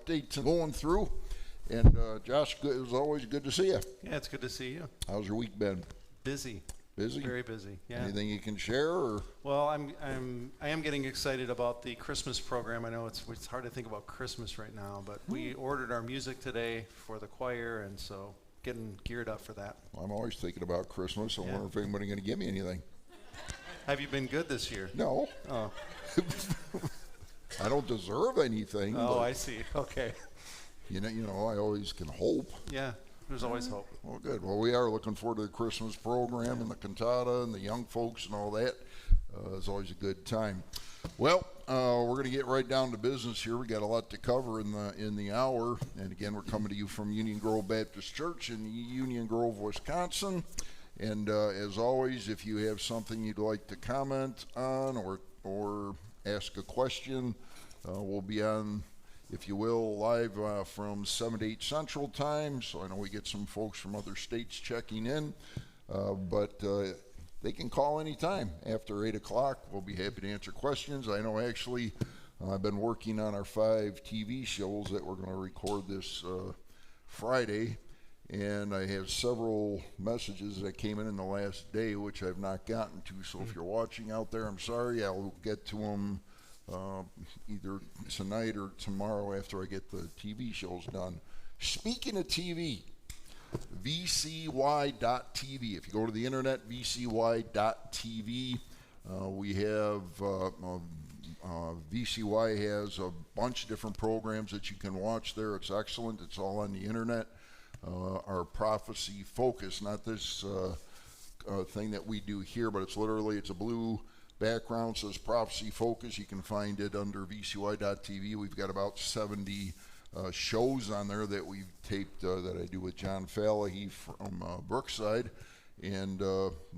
updates going through. And Josh, it was always good to see you. Yeah, it's good to see you. How's your week been? Busy. Busy? Very busy. Yeah. Anything you can share? Or? Well, I am getting excited about the Christmas program. I know it's hard to think about Christmas right now, but we ordered our music today for the choir, and so getting geared up for that. I'm always thinking about Christmas. I wonder if anybody's going to give me anything. Have you been good this year? No. Oh. I don't deserve anything. Oh, I see. Okay. You know, I always can hope. Yeah. There's always hope. Well, good. Well, we are looking forward to the Christmas program and the cantata and the young folks and all that. It's always a good time. Well, we're going to get right down to business here. We got a lot to cover in the hour. And again, we're coming to you from Union Grove Baptist Church in Union Grove, Wisconsin. And as always, if you have something you'd like to comment on or ask a question, we'll be on, if you will, live from 7 to 8 Central Time. So I know we get some folks from other states checking in, but they can call anytime after 8 o'clock. We'll be happy to answer questions. I know actually I've been working on our 5 TV shows that we're going to record this Friday, and I have several messages that came in the last day which I've not gotten to. So if you're watching out there, I'm sorry. I'll get to them either tonight or tomorrow after I get the TV shows done. Speaking of TV, vcy.tv. If you go to the internet, vcy.tv, we have VCY has a bunch of different programs that you can watch there. It's excellent. It's all on the internet. Our prophecy focus, not this thing that we do here, but it's a blue background, says prophecy focus. You can find it under vcy.tv. We've got about 70 shows on there that we've taped that I do with John Fallahy from Brookside, and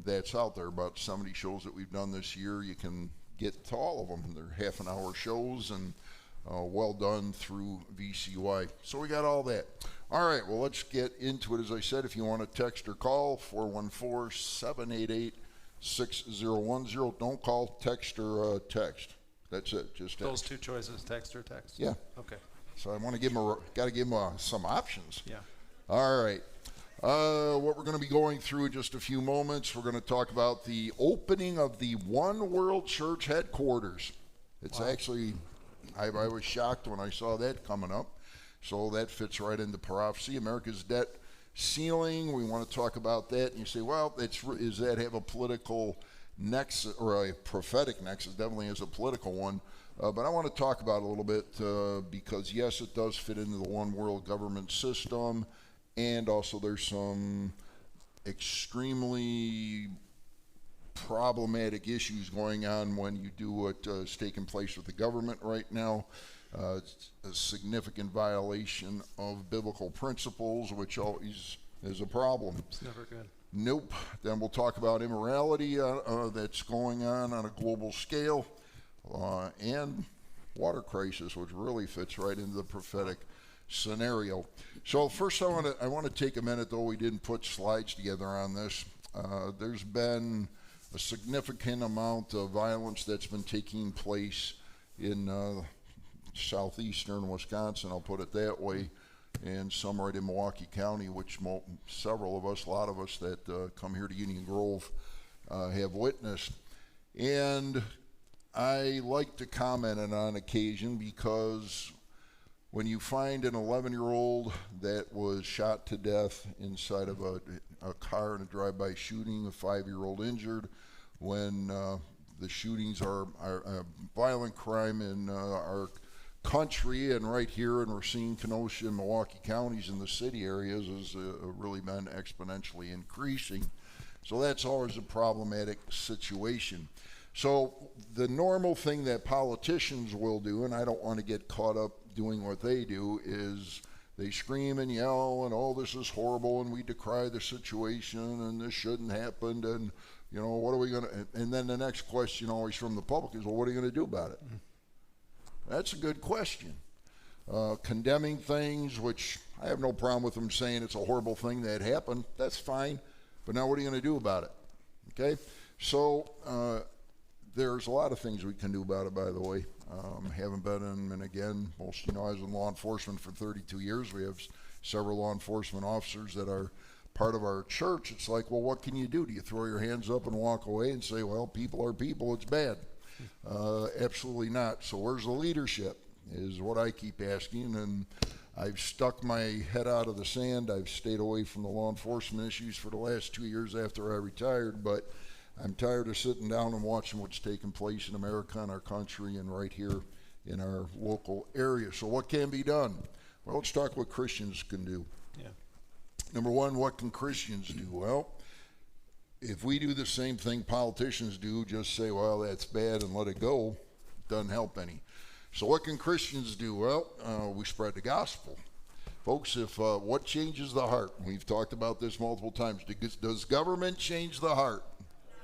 that's out there. About 70 shows that we've done this year. You can get to all of them. They're half-an-hour shows and well done through VCY. So we got all that. All right, well, let's get into it. As I said, if you want to text or call, 414-788-6010. Don't call, text, or text. That's it. Just text. Those two choices, text or text? Yeah. Okay. So I want to give them some options. Yeah. All right. What we're going to be going through in just a few moments, we're going to talk about the opening of the One World Church headquarters. It's actually, I was shocked when I saw that coming up. So that fits right into prophecy. America's debt ceiling, we want to talk about that. And you say, well, does that have a political nexus or a prophetic nexus? Definitely is a political one. But I want to talk about it a little bit because, yes, it does fit into the one world government system. And also there's some extremely problematic issues going on when you do what's taking place with the government right now. It's a significant violation of biblical principles, which always is a problem. It's never good. Nope. Then we'll talk about immorality that's going on a global scale, and water crisis, which really fits right into the prophetic scenario. So first I want to take a minute, though we didn't put slides together on this. There's been a significant amount of violence that's been taking place in southeastern Wisconsin, I'll put it that way, and some right in Milwaukee County, which a lot of us that come here to Union Grove have witnessed. And I like to comment on occasion because when you find an 11-year-old that was shot to death inside of a car in a drive-by shooting, a 5-year-old injured, when the shootings are a violent crime in our country and right here in Racine, Kenosha, and Milwaukee counties in the city areas has really been exponentially increasing. So that's always a problematic situation. So the normal thing that politicians will do, and I don't want to get caught up doing what they do, is they scream and yell and, oh, this is horrible and we decry the situation and this shouldn't happen and, you know, what are we going to, and then the next question always from the public is, well, what are you going to do about it? That's a good question. Condemning things, which I have no problem with them saying it's a horrible thing that happened. That's fine. But now what are you going to do about it? Okay? So there's a lot of things we can do about it, by the way. Haven't been in, and again, most, I was in law enforcement for 32 years. We have several law enforcement officers that are part of our church. It's like, well, what can you do? Do you throw your hands up and walk away and say, well, people are people, it's bad? Absolutely not. So where's the leadership is what I keep asking, and I've stuck my head out of the sand. I've stayed away from the law enforcement issues for the last 2 years after I retired, but I'm tired of sitting down and watching what's taking place in America and our country and right here in our local area. So what can be done? Well, let's talk what Christians can do. Yeah. Number one, what can Christians do? Well, if we do the same thing politicians do, just say, well, that's bad and let it go, doesn't help any. So what can Christians do? Well, we spread the gospel. Folks, if what changes the heart? We've talked about this multiple times. Does government change the heart?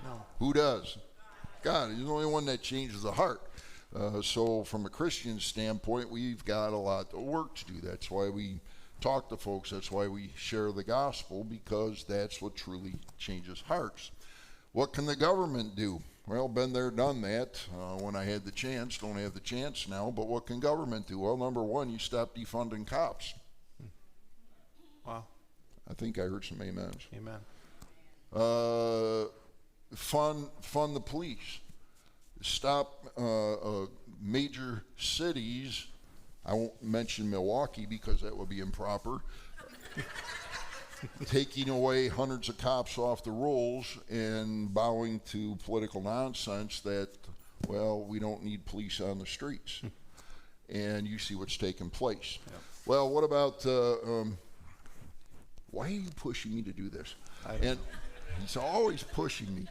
No. Who does? God. He's the only one that changes the heart. So from a Christian standpoint, we've got a lot of work to do. That's why we talk to folks. That's why we share the gospel, because that's what truly changes hearts. What can the government do? Well, been there, done that. When I had the chance, don't have the chance now, but what can government do? Well, number one, you stop defunding cops. Wow. I think I heard some amens. Amen. Fund the police. Stop major cities. I won't mention Milwaukee because that would be improper. Taking away hundreds of cops off the rolls and bowing to political nonsense that, well, we don't need police on the streets. And you see what's taking place. Yep. Well, what about, why are you pushing me to do this? And he's always pushing me.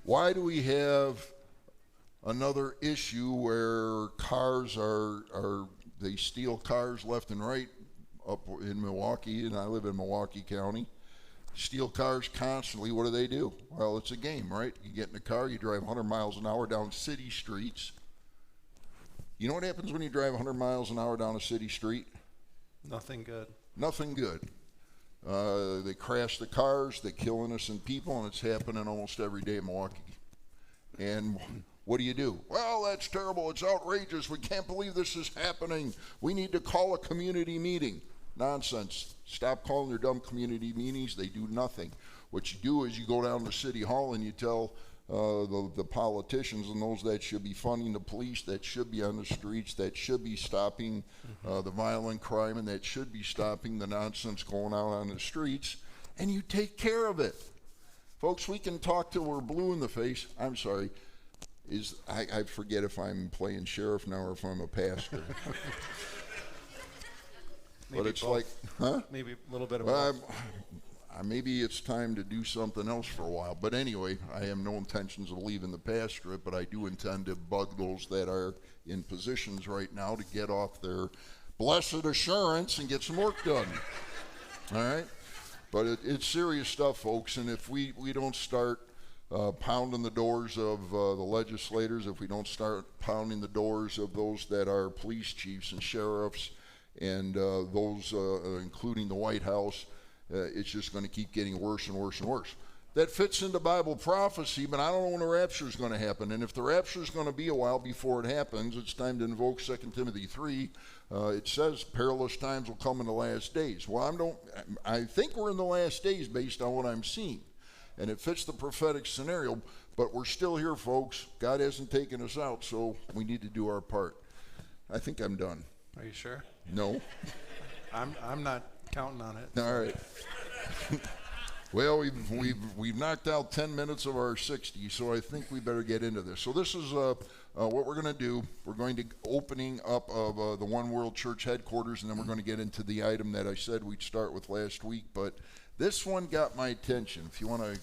Why do we have another issue where cars they steal cars left and right up in Milwaukee, and I live in Milwaukee County. Steal cars constantly. What do? Well, it's a game, right? You get in a car, you drive 100 miles an hour down city streets. You know what happens when you drive 100 miles an hour down a city street? Nothing good. Nothing good. They crash the cars, they kill innocent people, and it's happening almost every day in Milwaukee. And what do? Well, that's terrible. It's outrageous. We can't believe this is happening. We need to call a community meeting. Nonsense. Stop calling their dumb community meetings. They do nothing. What you do is you go down to City Hall and you tell the politicians and those that should be funding the police, that should be on the streets, that should be stopping the violent crime, and that should be stopping the nonsense going out on the streets, and you take care of it. Folks, we can talk till we're blue in the face. I'm sorry. I forget if I'm playing sheriff now or if I'm a pastor. But it's both. Like, huh? Maybe a little bit of both. Maybe it's time to do something else for a while. But anyway, I have no intentions of leaving the pastorate, but I do intend to bug those that are in positions right now to get off their blessed assurance and get some work done. All right? But it's serious stuff, folks, and if we don't start pounding the doors of the legislators, if we don't start pounding the doors of those that are police chiefs and sheriffs and those including the White House, it's just going to keep getting worse and worse and worse. That fits into Bible prophecy, but I don't know when the rapture is going to happen. And if the rapture is going to be a while before it happens, it's time to invoke 2 Timothy 3. It says perilous times will come in the last days. Well, I think we're in the last days based on what I'm seeing. And it fits the prophetic scenario, but we're still here, folks. God hasn't taken us out, so we need to do our part. I think I'm done. Are you sure? No. I'm not counting on it. All right. Well, we've knocked out 10 minutes of our 60, so I think we better get into this. So this is what we're going to do. We're going to opening up of the One World Church headquarters, and then we're going to get into the item that I said we'd start with last week. But this one got my attention. If you want to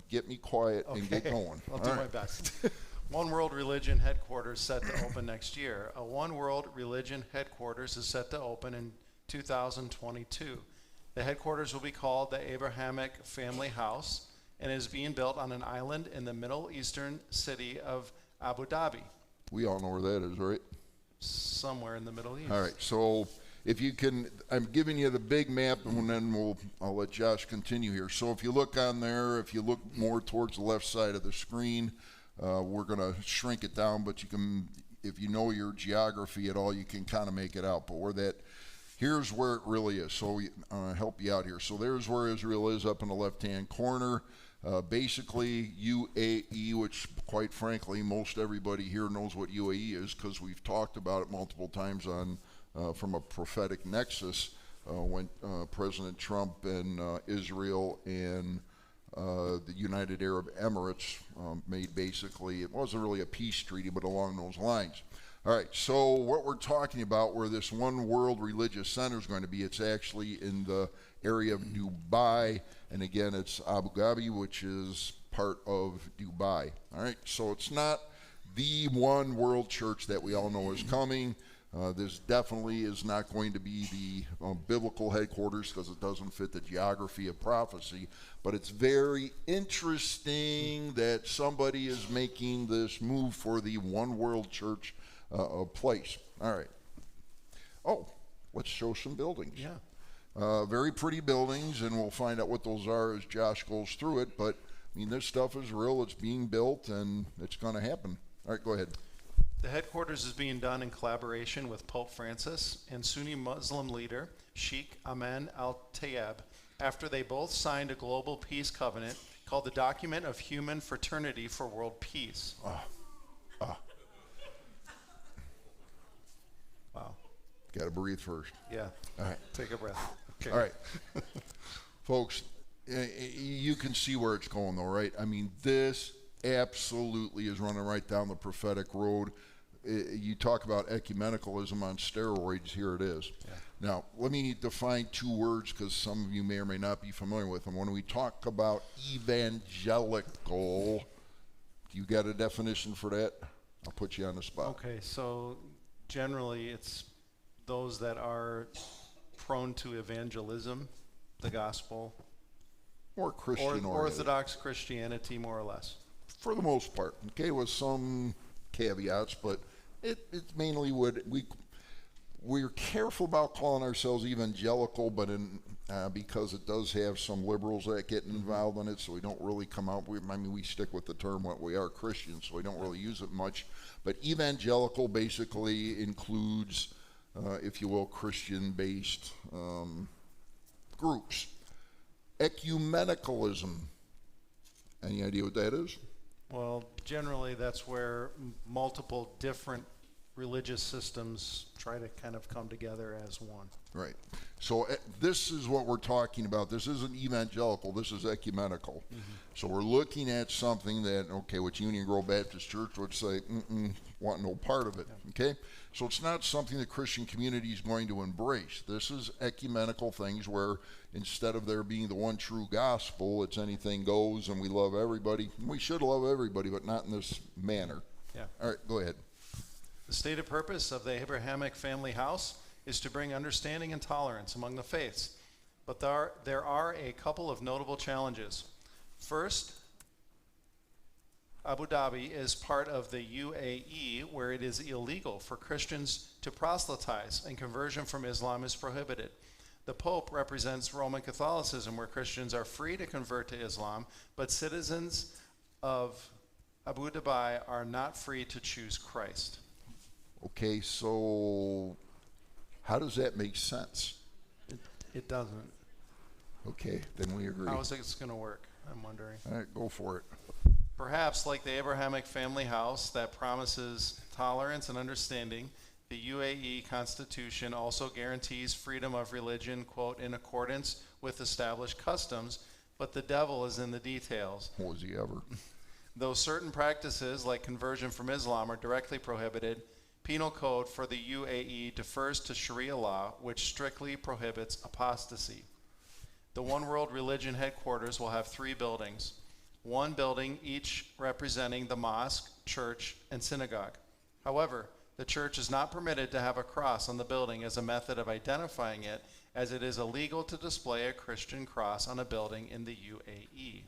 get me quiet and get going. I'll do my best. One World Religion headquarters set to open next year. A One World Religion headquarters is set to open in 2022. The headquarters will be called the Abrahamic Family House and is being built on an island in the Middle Eastern city of Abu Dhabi. We all know where that is, right? Somewhere in the Middle East. All right, so if you can, I'm giving you the big map, and then I'll let Josh continue here. So if you look on there, if you look more towards the left side of the screen, We're going to shrink it down, but you can, if you know your geography at all, you can kind of make it out. But here's where it really is. So help you out here. So there's where Israel is up in the left-hand corner. Basically, UAE, which quite frankly, most everybody here knows what UAE is because we've talked about it multiple times from a prophetic nexus when President Trump and Israel and the United Arab Emirates made basically, it wasn't really a peace treaty, but along those lines. All right, so what we're talking about, where this one world religious center is going to be, it's actually in the area of Dubai, and again, it's Abu Dhabi, which is part of Dubai. All right, so it's not the one world church that we all know is coming. This definitely is not going to be the biblical headquarters because it doesn't fit the geography of prophecy, but it's very interesting that somebody is making this move for the one world church place. All right. Oh, let's show some buildings. Yeah. Very pretty buildings, and we'll find out what those are as Josh goes through it, but I mean, this stuff is real, it's being built, and it's going to happen. All right, go ahead. The headquarters is being done in collaboration with Pope Francis and Sunni Muslim leader Sheikh Ahmed al-Tayeb after they both signed a global peace covenant called the Document of Human Fraternity for World Peace. Wow. Got to breathe first. Yeah. All right. Take a breath. Okay. All right. Folks, you can see where it's going, though, right? I mean, this absolutely is running right down the prophetic road. You talk about ecumenicalism on steroids, here it is. Yeah. Now, let me define two words because some of you may or may not be familiar with them. When we talk about evangelical, you got a definition for that? I'll put you on the spot. Okay, so generally it's those that are prone to evangelism, the gospel, Or Christian or Orthodox Christianity, more or less. For the most part, okay, with some caveats, but it mainly we're careful about calling ourselves evangelical, but because it does have some liberals that get involved in it, so we don't really come out. We stick with the term what we are, Christians, so we don't really use it much. But evangelical basically includes, if you will, Christian-based groups. Ecumenicalism. Any idea what that is? Well, generally that's where multiple different religious systems try to kind of come together as one. Right. So this is what we're talking about. This isn't evangelical. This is ecumenical. Mm-hmm. So we're looking at something that, okay, what Union Grove Baptist Church would say, want no part of it. Yeah. Okay? So it's not something the Christian community is going to embrace. This is ecumenical things where instead of there being the one true gospel, it's anything goes and we love everybody. We should love everybody, but not in this manner. Yeah. All right, go ahead. The stated purpose of the Abrahamic family house is to bring understanding and tolerance among the faiths. But there are a couple of notable challenges. First, Abu Dhabi is part of the UAE, where it is illegal for Christians to proselytize, and conversion from Islam is prohibited. The Pope represents Roman Catholicism, where Christians are free to convert to Islam, but citizens of Abu Dhabi are not free to choose Christ. Okay, so how does that make sense? It doesn't. Okay, then we agree. How is it going to work? I'm wondering. All right, go for it. Perhaps like the Abrahamic family house that promises tolerance and understanding, the UAE Constitution also guarantees freedom of religion, quote, in accordance with established customs, but the devil is in the details. Was he ever? Though certain practices like conversion from Islam are directly prohibited, penal code for the UAE defers to Sharia law, which strictly prohibits apostasy. The One World Religion headquarters will have 3 buildings, one building each representing the mosque, church, and synagogue. However, the church is not permitted to have a cross on the building as a method of identifying it, as it is illegal to display a Christian cross on a building in the UAE.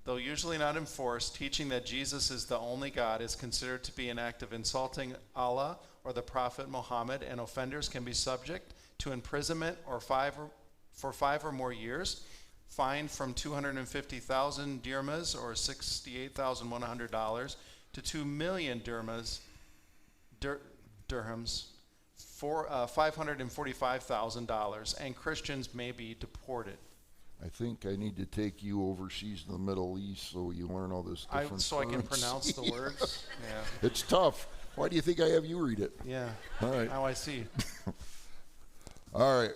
Though usually not enforced, teaching that Jesus is the only God is considered to be an act of insulting Allah or the Prophet Muhammad, and offenders can be subject to imprisonment for 5 or more years, fined from 250,000 dirhams or $68,100 to 2 million dirhams for $545,000, and Christians may be deported. I think I need to take you overseas in the Middle East so you learn all this different So I can currency. pronounce the words? Yeah. It's tough. Why do you think I have you read it? Yeah. All right. Now I see. All right.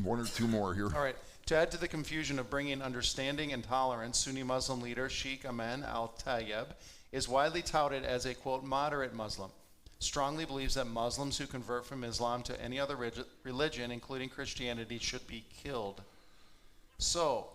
One or two more here. All right. To add to the confusion of bringing understanding and tolerance, Sunni Muslim leader Sheikh Aman al-Tayyib is widely touted as a, quote, moderate Muslim. Strongly believes that Muslims who convert from Islam to any other religion, including Christianity, should be killed. So,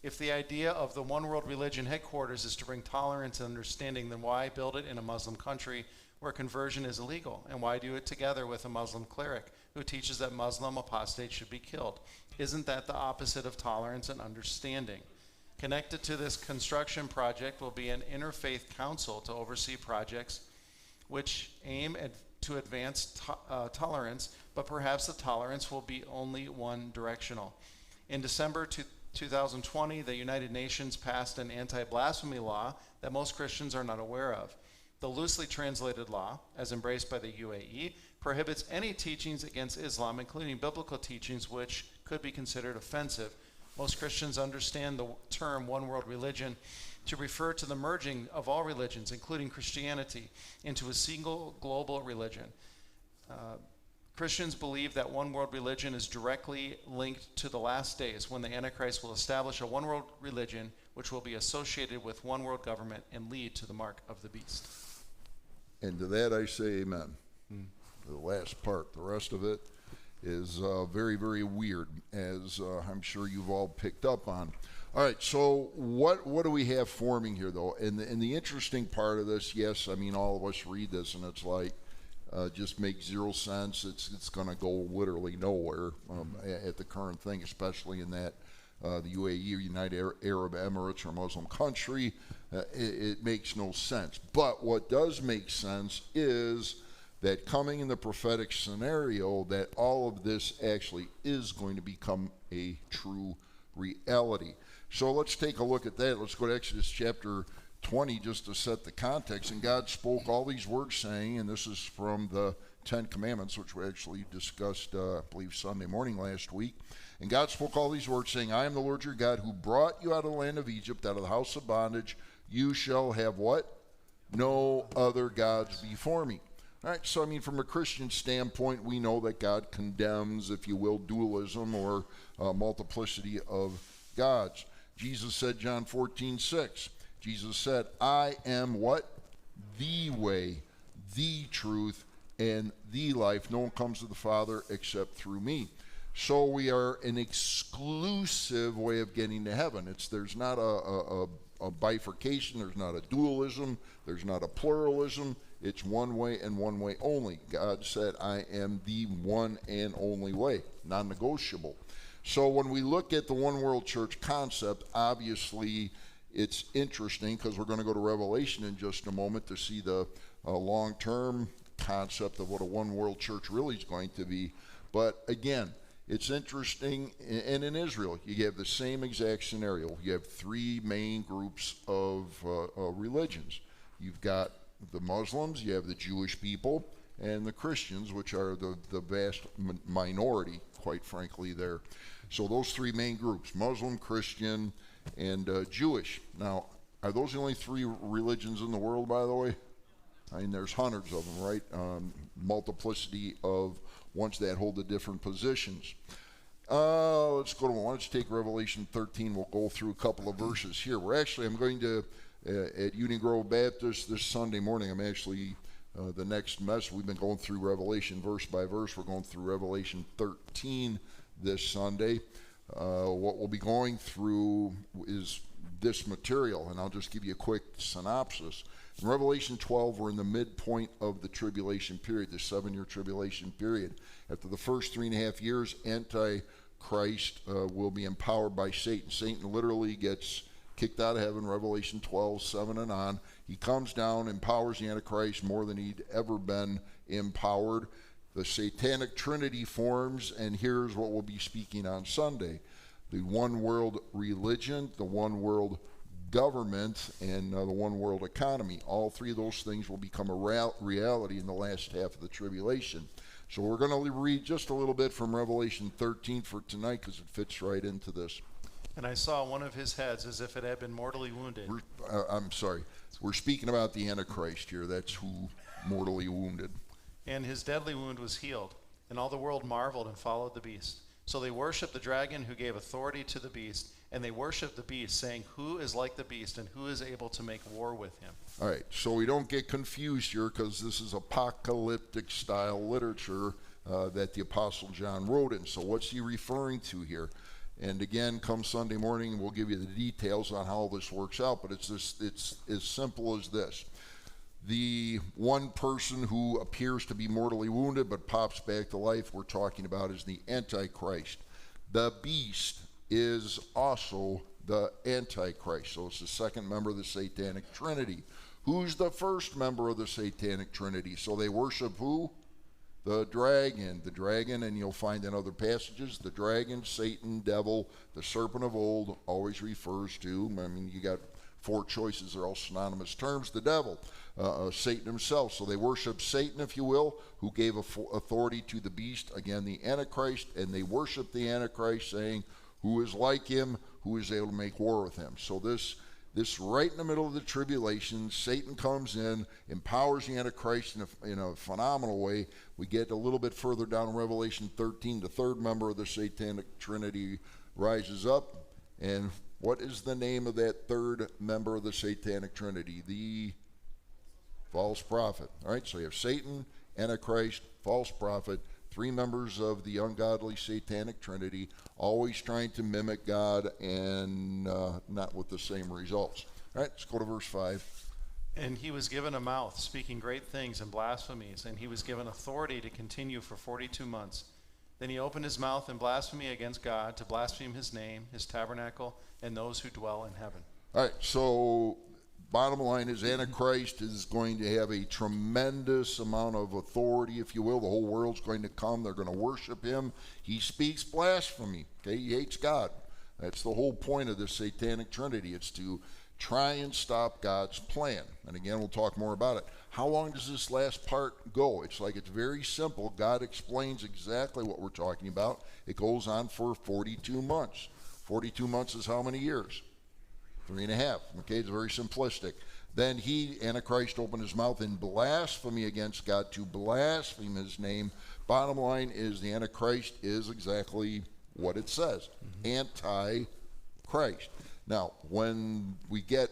if the idea of the one world religion headquarters is to bring tolerance and understanding, then why build it in a Muslim country where conversion is illegal? And why do it together with a Muslim cleric who teaches that Muslim apostates should be killed? Isn't that the opposite of tolerance and understanding? Connected to this construction project will be an interfaith council to oversee projects which aim to advance tolerance, but perhaps the tolerance will be only one directional. In December 2020, the United Nations passed an anti-blasphemy law that most Christians are not aware of. The loosely translated law, as embraced by the UAE, prohibits any teachings against Islam, including biblical teachings which could be considered offensive. Most Christians understand the term one world religion to refer to the merging of all religions, including Christianity, into a single global religion. Christians believe that one world religion is directly linked to the last days when the Antichrist will establish a one world religion which will be associated with one world government and lead to the mark of the beast. And to that I say amen. The last part, the rest of it is very, very weird, as I'm sure you've all picked up on. All right, so what do we have forming here, though? And the interesting part of this, yes, I mean, all of us read this, and it's like, just makes zero sense. It's going to go literally nowhere at the current thing, especially in that the UAE or United Arab Emirates or Muslim country. It makes no sense. But what does make sense is that coming in the prophetic scenario, that all of this actually is going to become a true reality. So let's take a look at that. Let's go to Exodus chapter 20 just to set the context. And God spoke all these words, saying, and this is from the Ten Commandments, which we actually discussed, I believe, Sunday morning last week. And God spoke all these words, saying, I am the Lord your God who brought you out of the land of Egypt, out of the house of bondage. You shall have what? No other gods before me. All right, so I mean, from a Christian standpoint, we know that God condemns, if you will, dualism or multiplicity of gods. Jesus said, John 14:6, Jesus said, I am what? The way, the truth, and the life. No one comes to the Father except through me. So we are an exclusive way of getting to heaven. There's not a bifurcation, there's not a dualism, there's not a pluralism. It's one way and one way only. God said, I am the one and only way, non-negotiable. So when we look at the one world church concept, obviously it's interesting because we're going to go to Revelation in just a moment to see the long-term concept of what a one world church really is going to be. But again, it's interesting, and in Israel, you have the same exact scenario. You have three main groups of religions. You've got the Muslims, you have the Jewish people, and the Christians, which are the vast minority, quite frankly, there. So those three main groups, Muslim, Christian, and Jewish. Now, are those the only three religions in the world, by the way? I mean, there's hundreds of them, right? Multiplicity of ones that hold the different positions. Let's go to one. Let's take Revelation 13. We'll go through a couple of verses here. I'm going to, at Union Grove Baptist this Sunday morning, I'm actually, the next mess, we've been going through Revelation verse by verse. We're going through Revelation 13 this Sunday. What we'll be going through is this material, and I'll just give you a quick synopsis. In Revelation 12, we're in the midpoint of the tribulation period, the 7-year tribulation period. After the first 3.5 years, Antichrist will be empowered by Satan. Satan literally gets kicked out of heaven, Revelation 12, 7 and on. He comes down, empowers the Antichrist more than he'd ever been empowered. The satanic trinity forms, and here's what we'll be speaking on Sunday. the one world religion, the one world government, and the one world economy. All three of those things will become a reality in the last half of the tribulation. So we're going to read just a little bit from Revelation 13 for tonight because it fits right into this. And I saw one of his heads as if it had been mortally wounded. I'm sorry. We're speaking about the Antichrist here. That's who mortally wounded. And his deadly wound was healed. And all the world marveled and followed the beast. So they worshiped the dragon who gave authority to the beast. And they worshiped the beast, saying, who is like the beast and who is able to make war with him? All right. So we don't get confused here because this is apocalyptic style literature that the Apostle John wrote in. So what's he referring to here? And again, come Sunday morning, we'll give you the details on how this works out. But it's as simple as this. The one person who appears to be mortally wounded but pops back to life we're talking about is the Antichrist. The beast is also the Antichrist. So it's the second member of the Satanic Trinity. Who's the first member of the Satanic Trinity? So they worship who? The dragon, and you'll find in other passages, the dragon, Satan, devil, the serpent of old always refers to, I mean, you got four choices, they're all synonymous terms, the devil, Satan himself. So they worship Satan, if you will, who gave authority to the beast, again, the Antichrist, and they worship the Antichrist, saying, who is like him, who is able to make war with him. So this right in the middle of the tribulation, Satan comes in, empowers the Antichrist in a phenomenal way. We get a little bit further down in Revelation 13, the third member of the Satanic Trinity rises up. And what is the name of that third member of the Satanic Trinity? The false prophet. All right, so you have Satan, Antichrist, false prophet, three members of the ungodly Satanic Trinity, always trying to mimic God and not with the same results. All right, let's go to verse 5. And he was given a mouth, speaking great things and blasphemies, and he was given authority to continue for 42 months. Then he opened his mouth in blasphemy against God, to blaspheme his name, his tabernacle, and those who dwell in heaven. All right, so bottom line is Antichrist is going to have a tremendous amount of authority, if you will. The whole world's going to come. They're going to worship him. He speaks blasphemy. Okay, he hates God. That's the whole point of the Satanic Trinity. It's to try and stop God's plan. And again, we'll talk more about it. How long does this last part go? It's very simple. God explains exactly what we're talking about. It goes on for 42 months. 42 months is how many years? 3.5. Okay, it's very simplistic. Then Antichrist, opened his mouth in blasphemy against God, to blaspheme his name. Bottom line is the Antichrist is exactly what it says. Anti-Christ. Now, when we get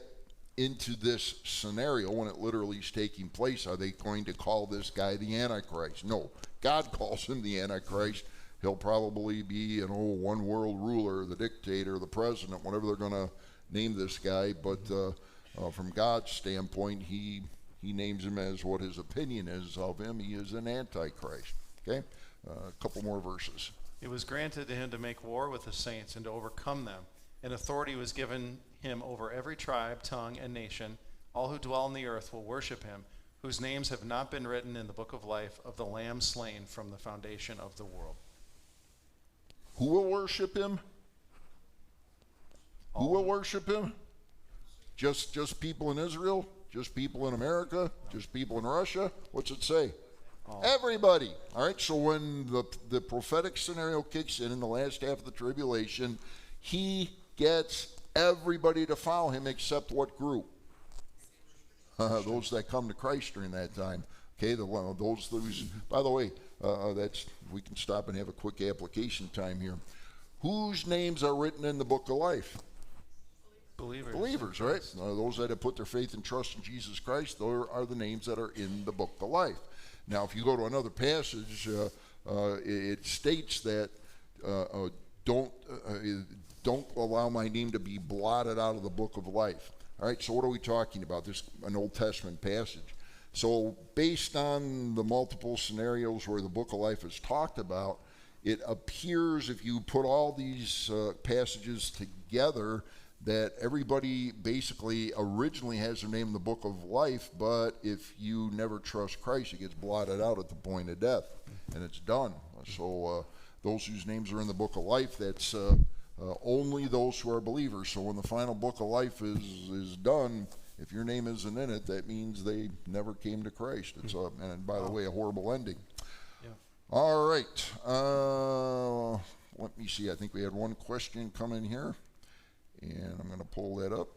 into this scenario, when it literally is taking place, are they going to call this guy the Antichrist? No. God calls him the Antichrist. He'll probably be an old one world ruler, the dictator, the president, whatever they're going to name this guy. But from God's standpoint, he names him as what his opinion is of him. He is an Antichrist. Okay? A couple more verses. It was granted to him to make war with the saints and to overcome them. And authority was given him over every tribe, tongue, and nation. All who dwell on the earth will worship him, whose names have not been written in the book of life of the Lamb slain from the foundation of the world. Who will worship him? Who will worship him? Just people in Israel? Just people in America? Just people in Russia? What's it say? Everybody. All right, so when the prophetic scenario kicks in the last half of the tribulation, he gets everybody to follow him except what group? Those that come to Christ during that time. Okay, those. By the way, we can stop and have a quick application time here. Whose names are written in the book of life? Believers, right? Those that have put their faith and trust in Jesus Christ, those are the names that are in the book of life. Now, if you go to another passage, it states that don't allow my name to be blotted out of the book of life. All right, so what are we talking about? This an Old Testament passage. So based on the multiple scenarios where the book of life is talked about, it appears if you put all these passages together that everybody basically originally has their name in the book of life, but if you never trust Christ, it gets blotted out at the point of death, and it's done. So those whose names are in the book of life, that's only those who are believers. So when the final book of life is done, if your name isn't in it, that means they never came to Christ. It's and by the way, a horrible ending. Yeah. All right. Let me see. I think we had one question come in here, and I'm going to pull that up.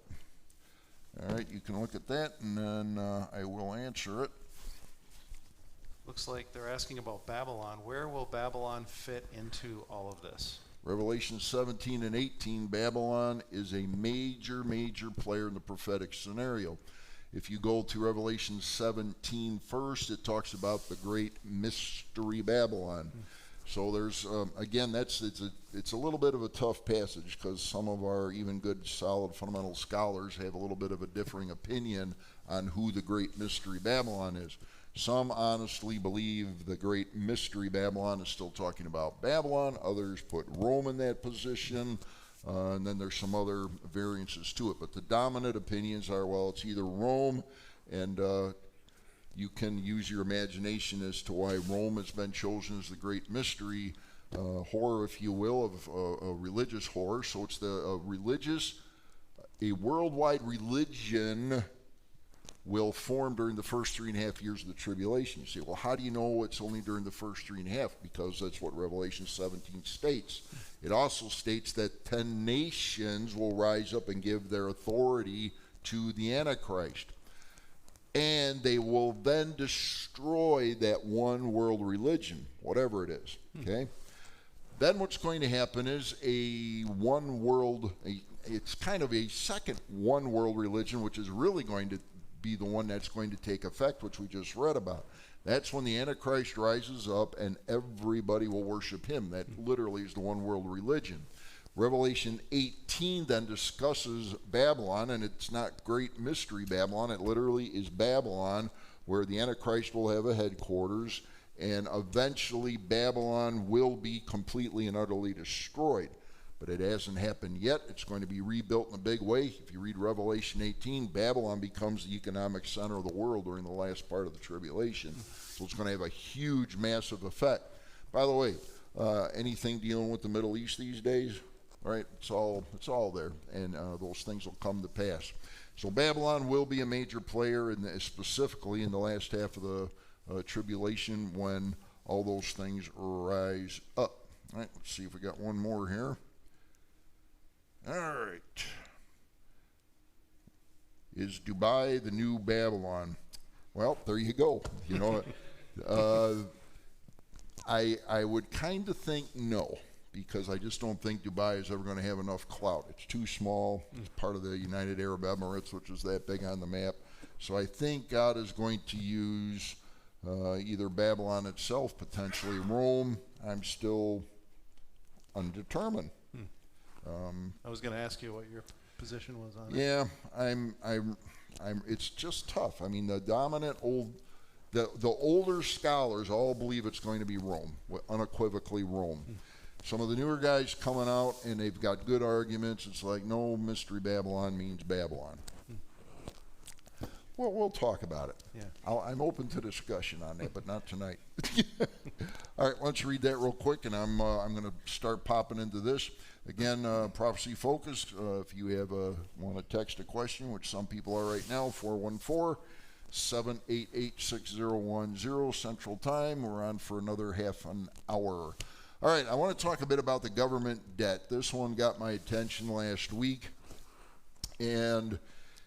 All right, you can look at that, and then I will answer it. Looks like they're asking about Babylon. Where will Babylon fit into all of this? Revelation 17 and 18, Babylon is a major, major player in the prophetic scenario. If you go to Revelation 17 first, it talks about the great mystery Babylon. So there's, again, it's a little bit of a tough passage because some of our even good, solid, fundamental scholars have a little bit of a differing opinion on who the great mystery Babylon is. Some honestly believe the great mystery Babylon is still talking about Babylon. Others put Rome in that position. And then there's some other variances to it. But the dominant opinions are, well, it's either Rome, and you can use your imagination as to why Rome has been chosen as the great mystery horror, if you will, of a religious horror. So it's a worldwide religion will form during the first 3.5 years of the tribulation. You say, well, how do you know it's only during the first 3.5? Because that's what Revelation 17 states. It also states that 10 nations will rise up and give their authority to the Antichrist. And they will then destroy that one world religion, whatever it is, okay? Then what's going to happen is it's kind of a second one world religion, which is really going to be the one that's going to take effect, which we just read about. That's when the Antichrist rises up and everybody will worship him. That literally is the one world religion. Revelation 18 then discusses Babylon, and it's not great mystery Babylon. It literally is Babylon, where the Antichrist will have a headquarters, and eventually Babylon will be completely and utterly destroyed. But it hasn't happened yet. It's going to be rebuilt in a big way. If you read Revelation 18, Babylon becomes the economic center of the world during the last part of the tribulation. So it's going to have a huge, massive effect. By the way, anything dealing with the Middle East these days, right? It's all there, and those things will come to pass. So Babylon will be a major player, specifically in the last half of the tribulation when all those things rise up. All right, let's see if we got one more here. All right. Is Dubai the new Babylon? Well, there you go. You know, I would kind of think no, because I just don't think Dubai is ever going to have enough clout. It's too small. It's part of the United Arab Emirates, which is that big on the map. So I think God is going to use either Babylon itself, potentially Rome. I'm still undetermined. I was going to ask you what your position was on it. Yeah, I'm. It's just tough. I mean, the older scholars all believe it's going to be Rome, unequivocally Rome. Some of the newer guys coming out and they've got good arguments. It's like, no, mystery Babylon means Babylon. Well, we'll talk about it. Yeah. I'm open to discussion on that, but not tonight. All right, let's read that real quick, and I'm going to start popping into this. Again, prophecy focused. If you want to text a question, which some people are right now, 414-788-6010 Central Time. We're on for another half an hour. All right, I want to talk a bit about the government debt. This one got my attention last week, and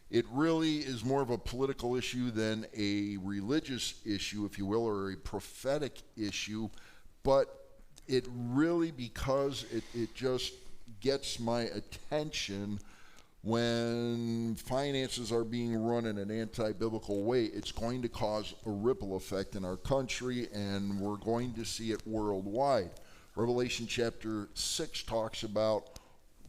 it really is more of a political issue than a religious issue, if you will, or a prophetic issue. But it really, because it just gets my attention when finances are being run in an anti-biblical way, it's going to cause a ripple effect in our country, and we're going to see it worldwide. Revelation chapter 6 talks about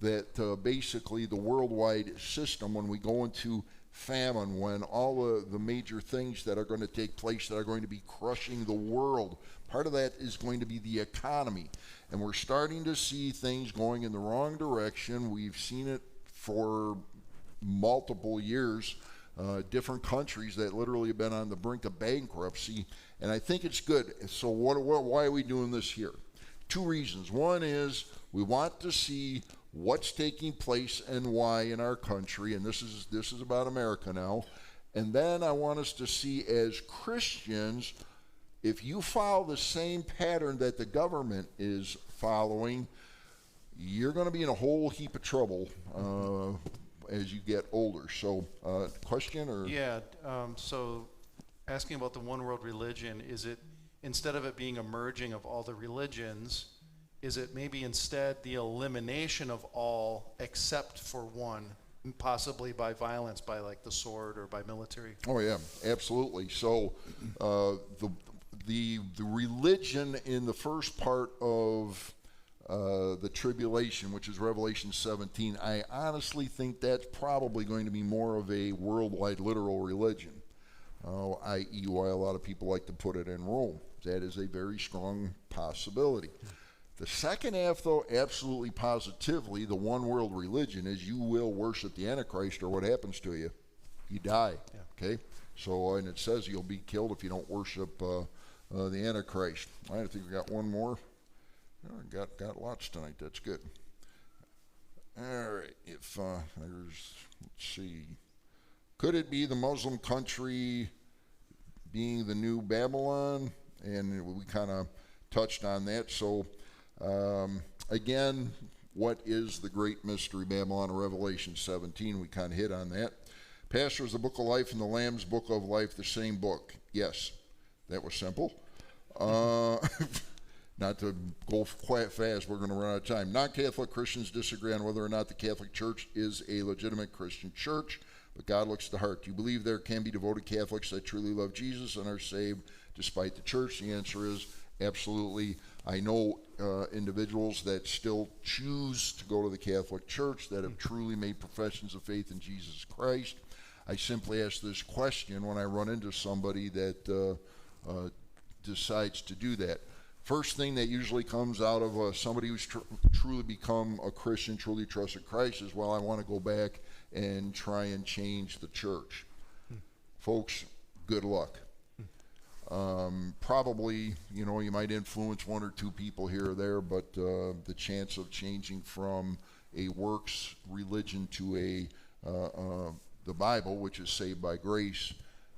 that basically the worldwide system, when we go into famine, when all the major things that are going to take place that are going to be crushing the world, part of that is going to be the economy. And we're starting to see things going in the wrong direction. We've seen it for multiple years, different countries that literally have been on the brink of bankruptcy, and I think it's good. So why are we doing this here? Two reasons. One is we want to see what's taking place and why in our country, and this is about America now. And then I want us to see as Christians, if you follow the same pattern that the government is following, you're going to be in a whole heap of trouble as you get older. So, question or? Yeah, so asking about the one world religion, is it, instead of it being a merging of all the religions, is it maybe instead the elimination of all except for one, possibly by violence, by like the sword or by military? Oh yeah, absolutely. So the religion in the first part of the tribulation, which is Revelation 17, I honestly think that's probably going to be more of a worldwide literal religion, i.e. why a lot of people like to put it in Rome. That is a very strong possibility. The second half, though, absolutely positively, the one world religion is you will worship the Antichrist, or what happens to you? You die. Yeah. Okay? So, and it says you'll be killed if you don't worship the Antichrist. All right, I think we got one more. Oh, got lots tonight. That's good. All right. If let's see. Could it be the Muslim country being the new Babylon? And we kind of touched on that. So, again, what is the great mystery Babylon, Revelation 17? We kind of hit on that. Pastor, is the Book of Life and the Lamb's Book of Life the same book? Yes. That was simple. Not to go quite fast, we're going to run out of time. Non-Catholic Christians disagree on whether or not the Catholic Church is a legitimate Christian church, but God looks at the heart. Do you believe there can be devoted Catholics that truly love Jesus and are saved despite the church? The answer is absolutely. I know individuals that still choose to go to the Catholic Church that have truly made professions of faith in Jesus Christ. I simply ask this question when I run into somebody that decides to do that. First thing that usually comes out of somebody who's truly become a Christian, truly trusted Christ is, well, I want to go back and try and change the church. Folks, good luck. Probably, you might influence one or two people here or there, but the chance of changing from a works religion to the Bible, which is saved by grace,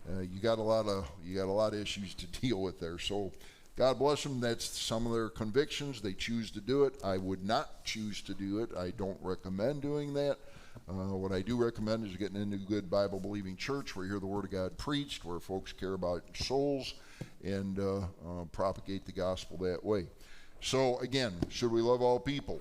you got a lot of issues to deal with there. So God bless them. That's some of their convictions. They choose to do it. I would not choose to do it. I don't recommend doing that. What I do recommend is getting into a good Bible-believing church where you hear the Word of God preached, where folks care about souls, and propagate the gospel that way. So, again, should we love all people?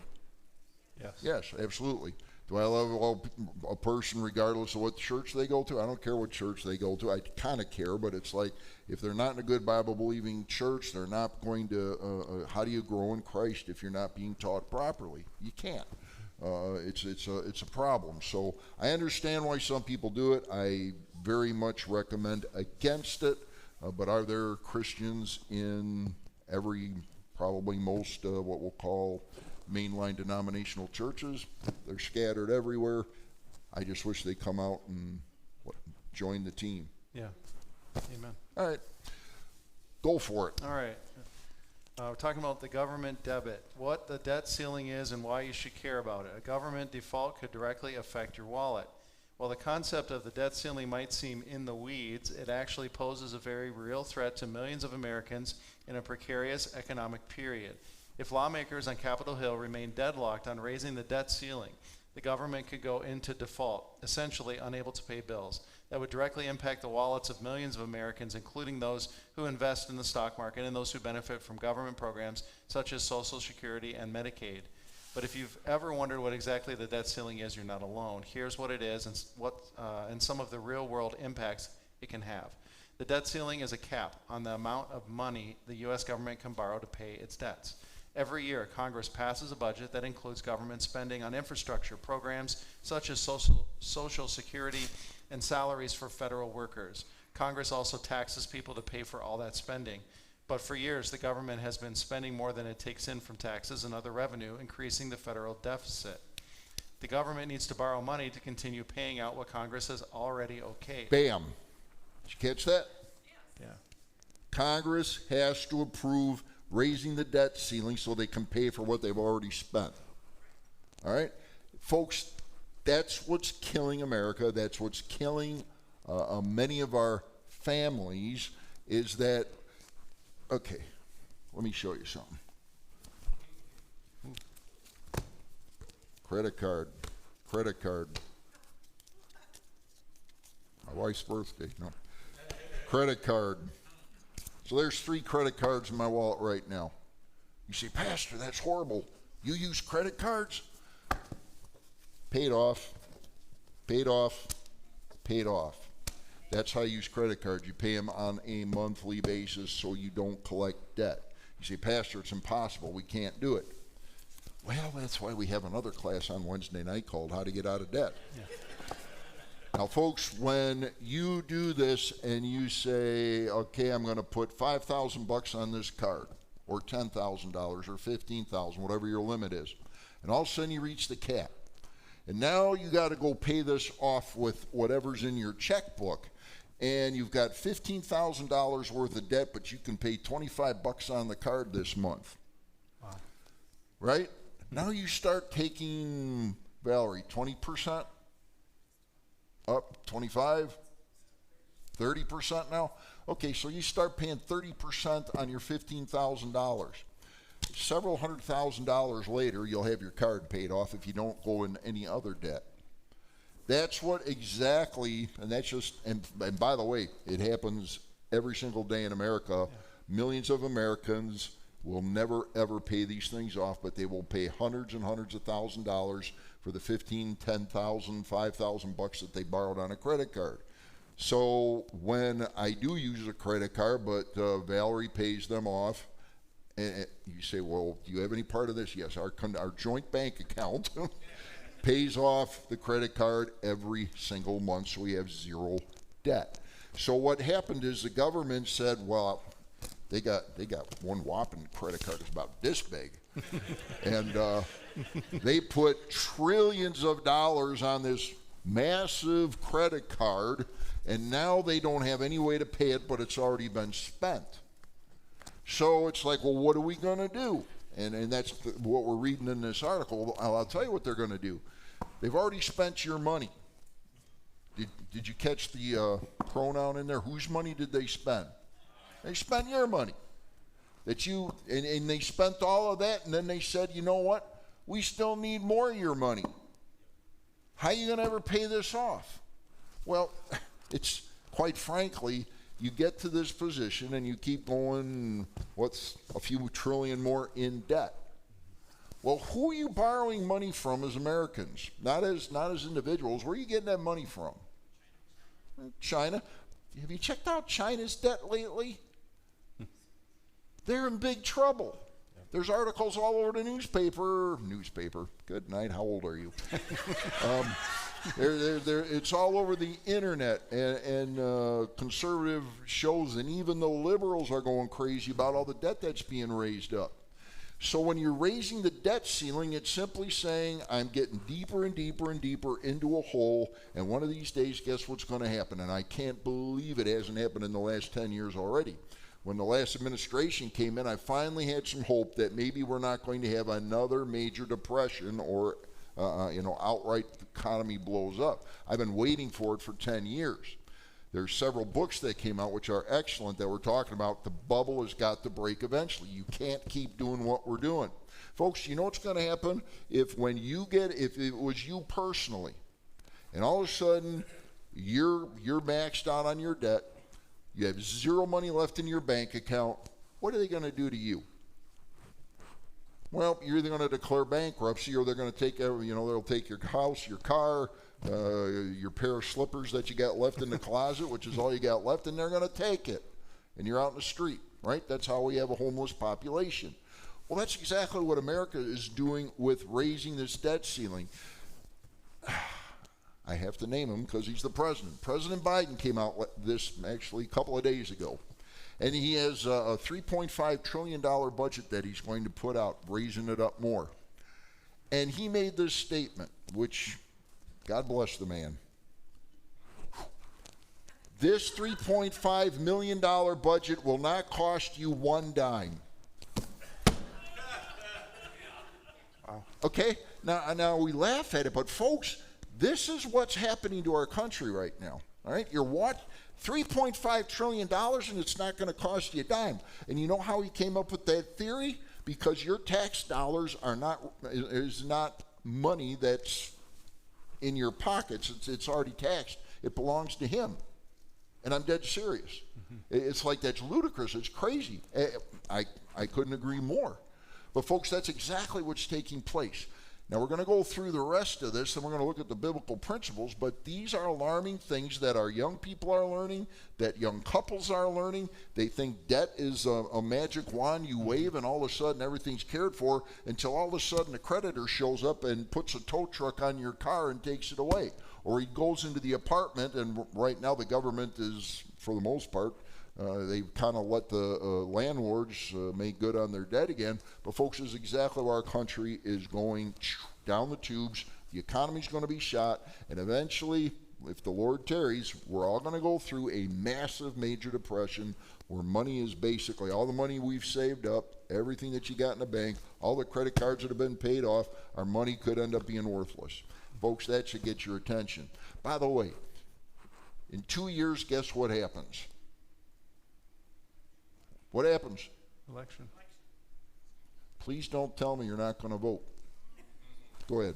Yes. Yes, absolutely. Do I love a person regardless of what church they go to? I don't care what church they go to. I kind of care, but it's like if they're not in a good Bible-believing church, they're not going to, how do you grow in Christ if you're not being taught properly? You can't. It's a problem. So I understand why some people do it. I very much recommend against it. But are there Christians in probably most what we'll call mainline denominational churches? They're scattered everywhere. I just wish they'd come out and join the team. Yeah. Amen. All right. Go for it. All right. We're talking about the government debit, what the debt ceiling is and why you should care about it. A government default could directly affect your wallet. While the concept of the debt ceiling might seem in the weeds, it actually poses a very real threat to millions of Americans in a precarious economic period. If lawmakers on Capitol Hill remain deadlocked on raising the debt ceiling, the government could go into default, essentially unable to pay bills. That would directly impact the wallets of millions of Americans, including those who invest in the stock market and those who benefit from government programs such as Social Security and Medicaid. But if you've ever wondered what exactly the debt ceiling is, you're not alone. Here's what it is and some of the real-world impacts it can have. The debt ceiling is a cap on the amount of money the U.S. government can borrow to pay its debts. Every year, Congress passes a budget that includes government spending on infrastructure programs such as Social Security and salaries for federal workers. Congress also taxes people to pay for all that spending. But for years, the government has been spending more than it takes in from taxes and other revenue, increasing the federal deficit. The government needs to borrow money to continue paying out what Congress has already okayed. Bam. Did you catch that? Yeah. Congress has to approve raising the debt ceiling so they can pay for what they've already spent. All right? Folks, that's what's killing America. That's what's killing many of our families, is that, okay, let me show you something. Credit card. My wife's birthday, no. Credit card. So there's 3 credit cards in my wallet right now. You say, Pastor, that's horrible. You use credit cards? Paid off. That's how you use credit cards. You pay them on a monthly basis so you don't collect debt. You say, Pastor, it's impossible. We can't do it. Well, that's why we have another class on Wednesday night called How to Get Out of Debt. Yeah. Now, folks, when you do this and you say, okay, I'm going to put $5,000 on this card, or $10,000, or $15,000, whatever your limit is, and all of a sudden you reach the cap, and now you got to go pay this off with whatever's in your checkbook, and you've got $15,000 worth of debt, but you can pay $25 on the card this month. Wow. Right? Now you start taking, Valerie, 20%? Up 25, 30% now? Okay, so you start paying 30% on your $15,000. Several $100,000 later, you'll have your card paid off if you don't go in any other debt. That's what exactly, and that's just, and by the way, it happens every single day in America. Yeah. Millions of Americans will never ever pay these things off, but they will pay hundreds and hundreds of $1,000s for the $15,000, $10,000, $5,000 that they borrowed on a credit card. So when I do use a credit card, but Valerie pays them off, and you say, well, do you have any part of this? Yes, our joint bank account pays off the credit card every single month, so we have zero debt. So what happened is the government said, well, they got one whopping credit card that's about this big, and they put trillions of dollars on this massive credit card, and now they don't have any way to pay it, but it's already been spent. So it's like, well, what are we going to do? And that's what we're reading in this article. I'll tell you what they're going to do. They've already spent your money. Did you catch the pronoun in there? Whose money did they spend? They spent your money. And they spent all of that, and then they said, you know what? We still need more of your money. How are you going to ever pay this off? Well, it's quite frankly, you get to this position and you keep going, what's a few trillion more in debt? Well, who are you borrowing money from as Americans? Not as individuals. Where are you getting that money from? China. Have you checked out China's debt lately? They're in big trouble. There's articles all over the newspaper. Good night. How old are you? It's all over the internet, and conservative shows, and even the liberals are going crazy about all the debt that's being raised up. So when you're raising the debt ceiling, it's simply saying, I'm getting deeper and deeper and deeper into a hole, and one of these days, guess what's going to happen? And I can't believe it hasn't happened in the last 10 years already. When the last administration came in, I finally had some hope that maybe we're not going to have another major depression or outright economy blows up. I've been waiting for it for 10 years. There's several books that came out which are excellent that we're talking about. The bubble has got to break eventually. You can't keep doing what we're doing. Folks, you know what's going to happen? If it was you personally, and all of a sudden you're maxed out on your debt, you have zero money left in your bank account, what are they going to do to you? Well, you're either going to declare bankruptcy, or they're going to take they'll take your house, your car, your pair of slippers that you got left in the closet, which is all you got left, and they're going to take it. And you're out in the street, right? That's how we have a homeless population. Well, that's exactly what America is doing with raising this debt ceiling. I have to name him because he's the president. President Biden came out this actually a couple of days ago. And he has a $3.5 trillion budget that he's going to put out, raising it up more. And he made this statement, which, God bless the man. This $3.5 million budget will not cost you one dime. Wow. Wow. Okay, now we laugh at it, but folks, this is what's happening to our country right now. All right, you're what? $3.5 trillion, and it's not going to cost you a dime. And you know how he came up with that theory? Because your tax dollars is not money that's in your pockets. It's already taxed. It belongs to him. And I'm dead serious. It's like, that's ludicrous. It's crazy. I couldn't agree more. But folks, that's exactly what's taking place. Now, we're going to go through the rest of this, and we're going to look at the biblical principles, but these are alarming things that our young people are learning, that young couples are learning. They think debt is a magic wand you wave, and all of a sudden everything's cared for, until all of a sudden a creditor shows up and puts a tow truck on your car and takes it away. Or he goes into the apartment, and right now the government is, for the most part, they've kind of let the landlords make good on their debt again. But folks, this is exactly where our country is going down the tubes. The economy's going to be shot, and eventually, if the Lord tarries, we're all going to go through a massive major depression where money is basically all the money we've saved up, everything that you got in the bank, all the credit cards that have been paid off, our money could end up being worthless. Folks, that should get your attention. By the way, in 2 years, guess what happens? What happens? Election. Please don't tell me you're not going to vote. Go ahead.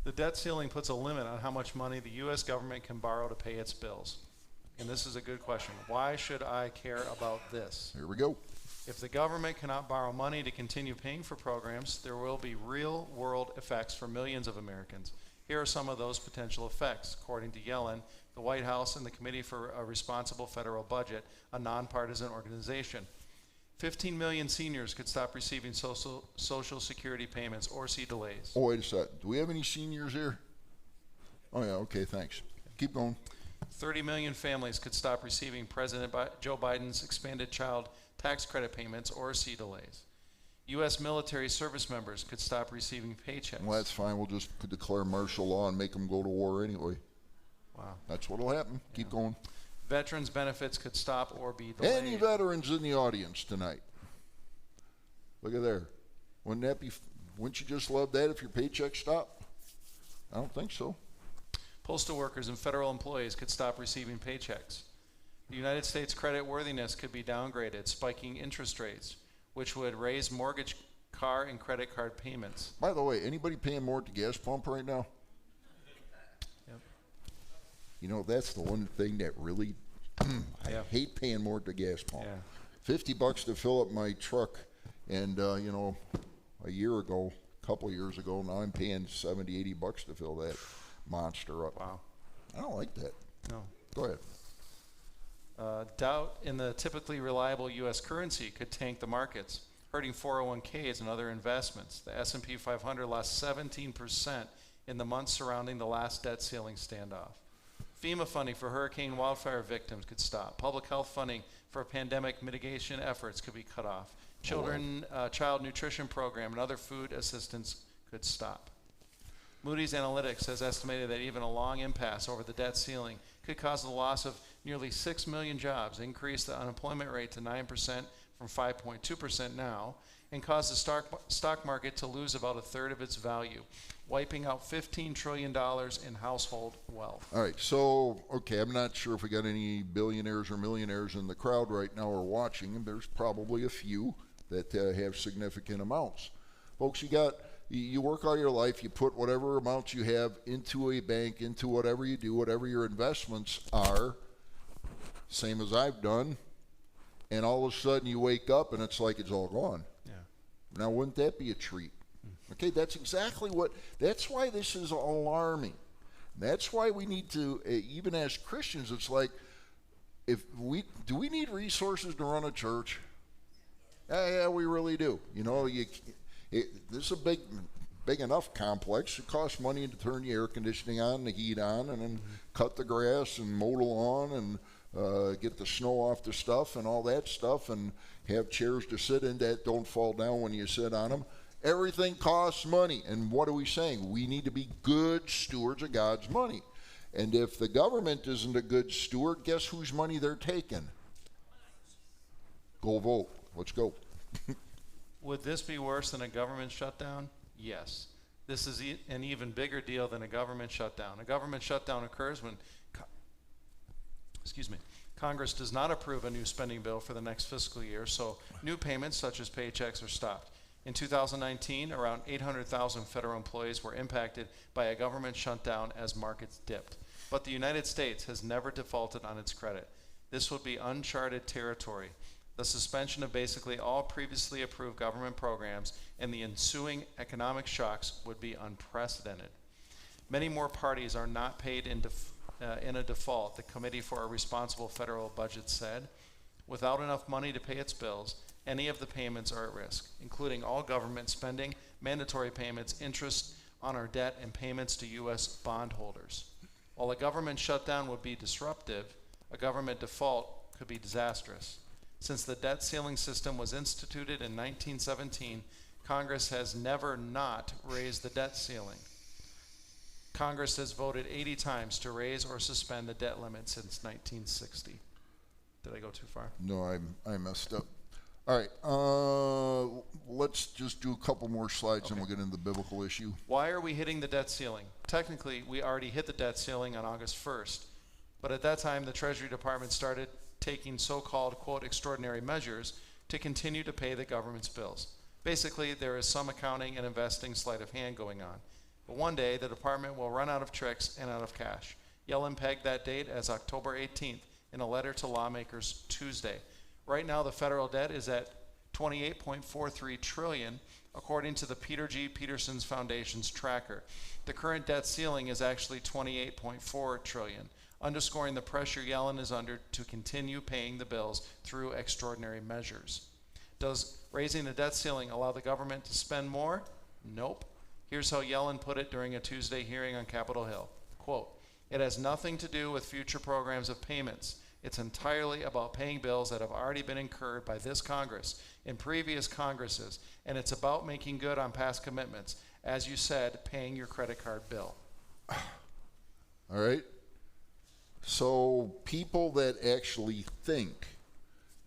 The debt ceiling puts a limit on how much money the U.S. government can borrow to pay its bills. And this is a good question. Why should I care about this? Here we go. If the government cannot borrow money to continue paying for programs, there will be real-world effects for millions of Americans. Here are some of those potential effects. According to Yellen, the White House and the Committee for a Responsible Federal Budget, a nonpartisan organization, 15 million seniors could stop receiving Social Security payments or see delays. Oh, wait a sec. Do we have any seniors here? Oh, yeah. Okay, thanks. Keep going. 30 million families could stop receiving President Joe Biden's expanded child tax credit payments or see delays. U.S. military service members could stop receiving paychecks. Well, that's fine. We'll just declare martial law and make them go to war anyway. Wow. That's what'll happen. Keep going. Veterans benefits could stop or be delayed. Any veterans in the audience tonight? Look at there. Wouldn't you just love that if your paycheck stopped? I don't think so. Postal workers and federal employees could stop receiving paychecks. The United States credit worthiness could be downgraded, spiking interest rates, which would raise mortgage, car, and credit card payments. By the way, anybody paying more at the gas pump right now? Yep. You know, that's the one thing that really, I hate paying more at the gas pump. Yeah. $50 to fill up my truck, and you know, a couple of years ago, now I'm paying $70, $80 to fill that monster up. Wow. I don't like that. No. Go ahead. Doubt in the typically reliable U.S. currency could tank the markets, hurting 401ks and other investments. The S&P 500 lost 17% in the months surrounding the last debt ceiling standoff. FEMA funding for hurricane wildfire victims could stop. Public health funding for pandemic mitigation efforts could be cut off. Child nutrition program and other food assistance could stop. Moody's Analytics has estimated that even a long impasse over the debt ceiling could cause the loss of nearly 6 million jobs, increase the unemployment rate to 9% from 5.2% now, and cause the stock market to lose about a third of its value, wiping out $15 trillion in household wealth. All right, so, okay, I'm not sure if we got any billionaires or millionaires in the crowd right now or watching, and there's probably a few that have significant amounts. Folks, you work all your life, you put whatever amounts you have into a bank, into whatever you do, whatever your investments are, same as I've done, and all of a sudden you wake up and it's like it's all gone. Yeah. Now, wouldn't that be a treat? Okay, that's why this is alarming. That's why we need to, even as Christians, it's like, do we need resources to run a church? Yeah, we really do. You know, this is a big enough complex. It costs money to turn the air conditioning on, the heat on, and then cut the grass and mow the lawn and get the snow off the stuff and all that stuff, and have chairs to sit in that don't fall down when you sit on them. Everything costs money. And what are we saying? We need to be good stewards of God's money. And if the government isn't a good steward, guess whose money they're taking? Go vote. Let's go. Would this be worse than a government shutdown? Yes. This is an even bigger deal than a government shutdown. A government shutdown occurs when Congress does not approve a new spending bill for the next fiscal year, so new payments such as paychecks are stopped. In 2019, around 800,000 federal employees were impacted by a government shutdown as markets dipped. But the United States has never defaulted on its credit. This would be uncharted territory. The suspension of basically all previously approved government programs and the ensuing economic shocks would be unprecedented. Many more parties are not paid in a default, the Committee for a Responsible Federal Budget said. Without enough money to pay its bills, any of the payments are at risk, including all government spending, mandatory payments, interest on our debt, and payments to U.S. bondholders. While a government shutdown would be disruptive, a government default could be disastrous. Since the debt ceiling system was instituted in 1917, Congress has never not raised the debt ceiling. Congress has voted 80 times to raise or suspend the debt limit since 1960. Did I go too far? No, I messed up. All right, let's just do a couple more slides and we'll get into the biblical issue. Why are we hitting the debt ceiling? Technically, we already hit the debt ceiling on August 1st, but at that time, the Treasury Department started taking so-called, quote, extraordinary measures to continue to pay the government's bills. Basically, there is some accounting and investing sleight of hand going on. But one day, the department will run out of tricks and out of cash. Yellen pegged that date as October 18th in a letter to lawmakers Tuesday. Right now, the federal debt is at $28.43 trillion, according to the Peter G. Peterson's Foundation's tracker. The current debt ceiling is actually $28.4 trillion, underscoring the pressure Yellen is under to continue paying the bills through extraordinary measures. Does raising the debt ceiling allow the government to spend more? Nope. Here's how Yellen put it during a Tuesday hearing on Capitol Hill. Quote, "It has nothing to do with future programs of payments. It's entirely about paying bills that have already been incurred by this Congress in previous Congresses, and it's about making good on past commitments. As you said, paying your credit card bill." All right. So people that actually think,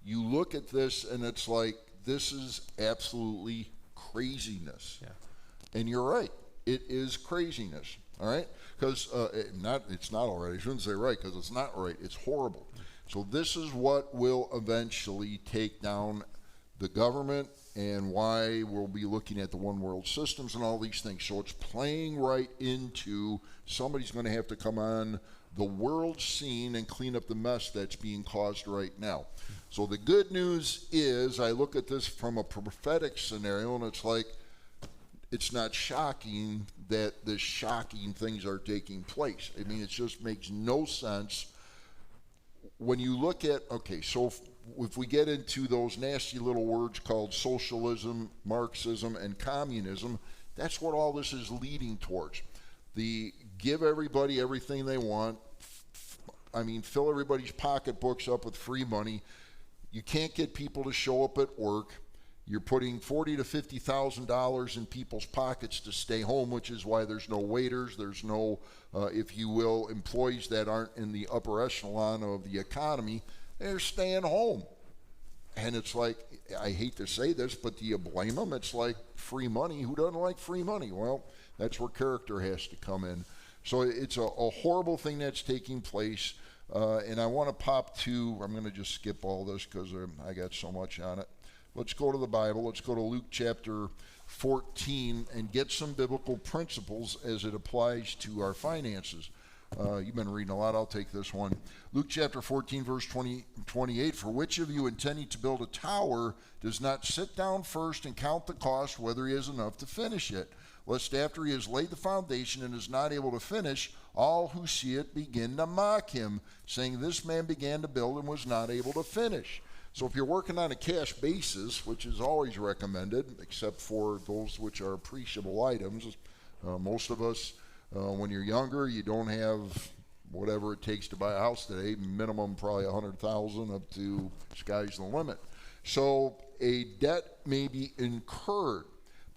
you look at this and it's like, this is absolutely craziness. Yeah. And you're right. It is craziness. All right? Because it's not already. I shouldn't say right because it's not right. It's horrible. So this is what will eventually take down the government and why we'll be looking at the one world systems and all these things. So it's playing right into somebody's going to have to come on the world scene and clean up the mess that's being caused right now. So the good news is I look at this from a prophetic scenario and it's like, it's not shocking that the shocking things are taking place. I mean, it just makes no sense. When you look at, okay, so if we get into those nasty little words called socialism, Marxism, and communism, that's what all this is leading towards. The give everybody everything they want, fill everybody's pocketbooks up with free money. You can't get people to show up at work. You're putting $40,000 to $50,000 in people's pockets to stay home, which is why there's no waiters, there's no, if you will, employees that aren't in the upper echelon of the economy. They're staying home. And it's like, I hate to say this, but do you blame them? It's like free money. Who doesn't like free money? Well, that's where character has to come in. So it's a horrible thing that's taking place. And I want to pop to, I'm going to just skip all this because I got so much on it. Let's go to the Bible. Let's go to Luke chapter 14 and get some biblical principles as it applies to our finances. You've been reading a lot. I'll take this one. Luke chapter 14, verse 28. "For which of you intending to build a tower does not sit down first and count the cost, whether he has enough to finish it? Lest after he has laid the foundation and is not able to finish, all who see it begin to mock him, saying, 'This man began to build and was not able to finish.'" So if you're working on a cash basis, which is always recommended, except for those which are appreciable items, most of us, when you're younger, you don't have whatever it takes to buy a house today, minimum probably $100,000 up to sky's the limit. So a debt may be incurred,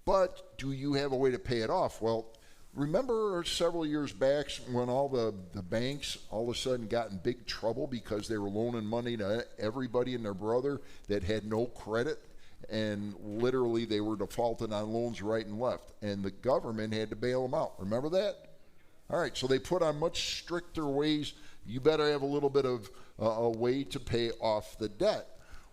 but do you have a way to pay it off? Well, remember several years back when all the banks all of a sudden got in big trouble because they were loaning money to everybody and their brother that had no credit? and literally they were defaulting on loans right and left, and the government had to bail them out. Remember that? All right, so they put on much stricter ways. You better have a little bit of a way to pay off the debt.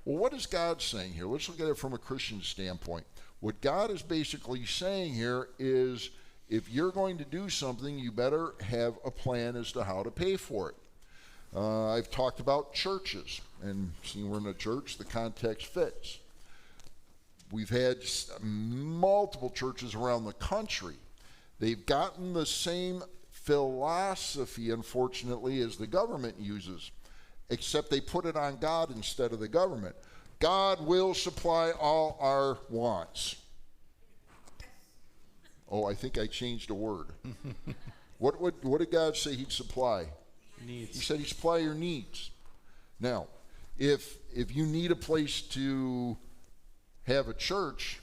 Well, what is God saying here? Let's look at it from a Christian standpoint. What God is basically saying here is, if you're going to do something, you better have a plan as to how to pay for it. I've talked about churches, and seeing we're in a church, the context fits. We've had multiple churches around the country. They've gotten the same philosophy, unfortunately, as the government uses, except they put it on God instead of the government. God will supply all our wants. Oh, I think I changed a word. What did God say he'd supply? Needs. He said he'd supply your needs. Now, if you need a place to have a church,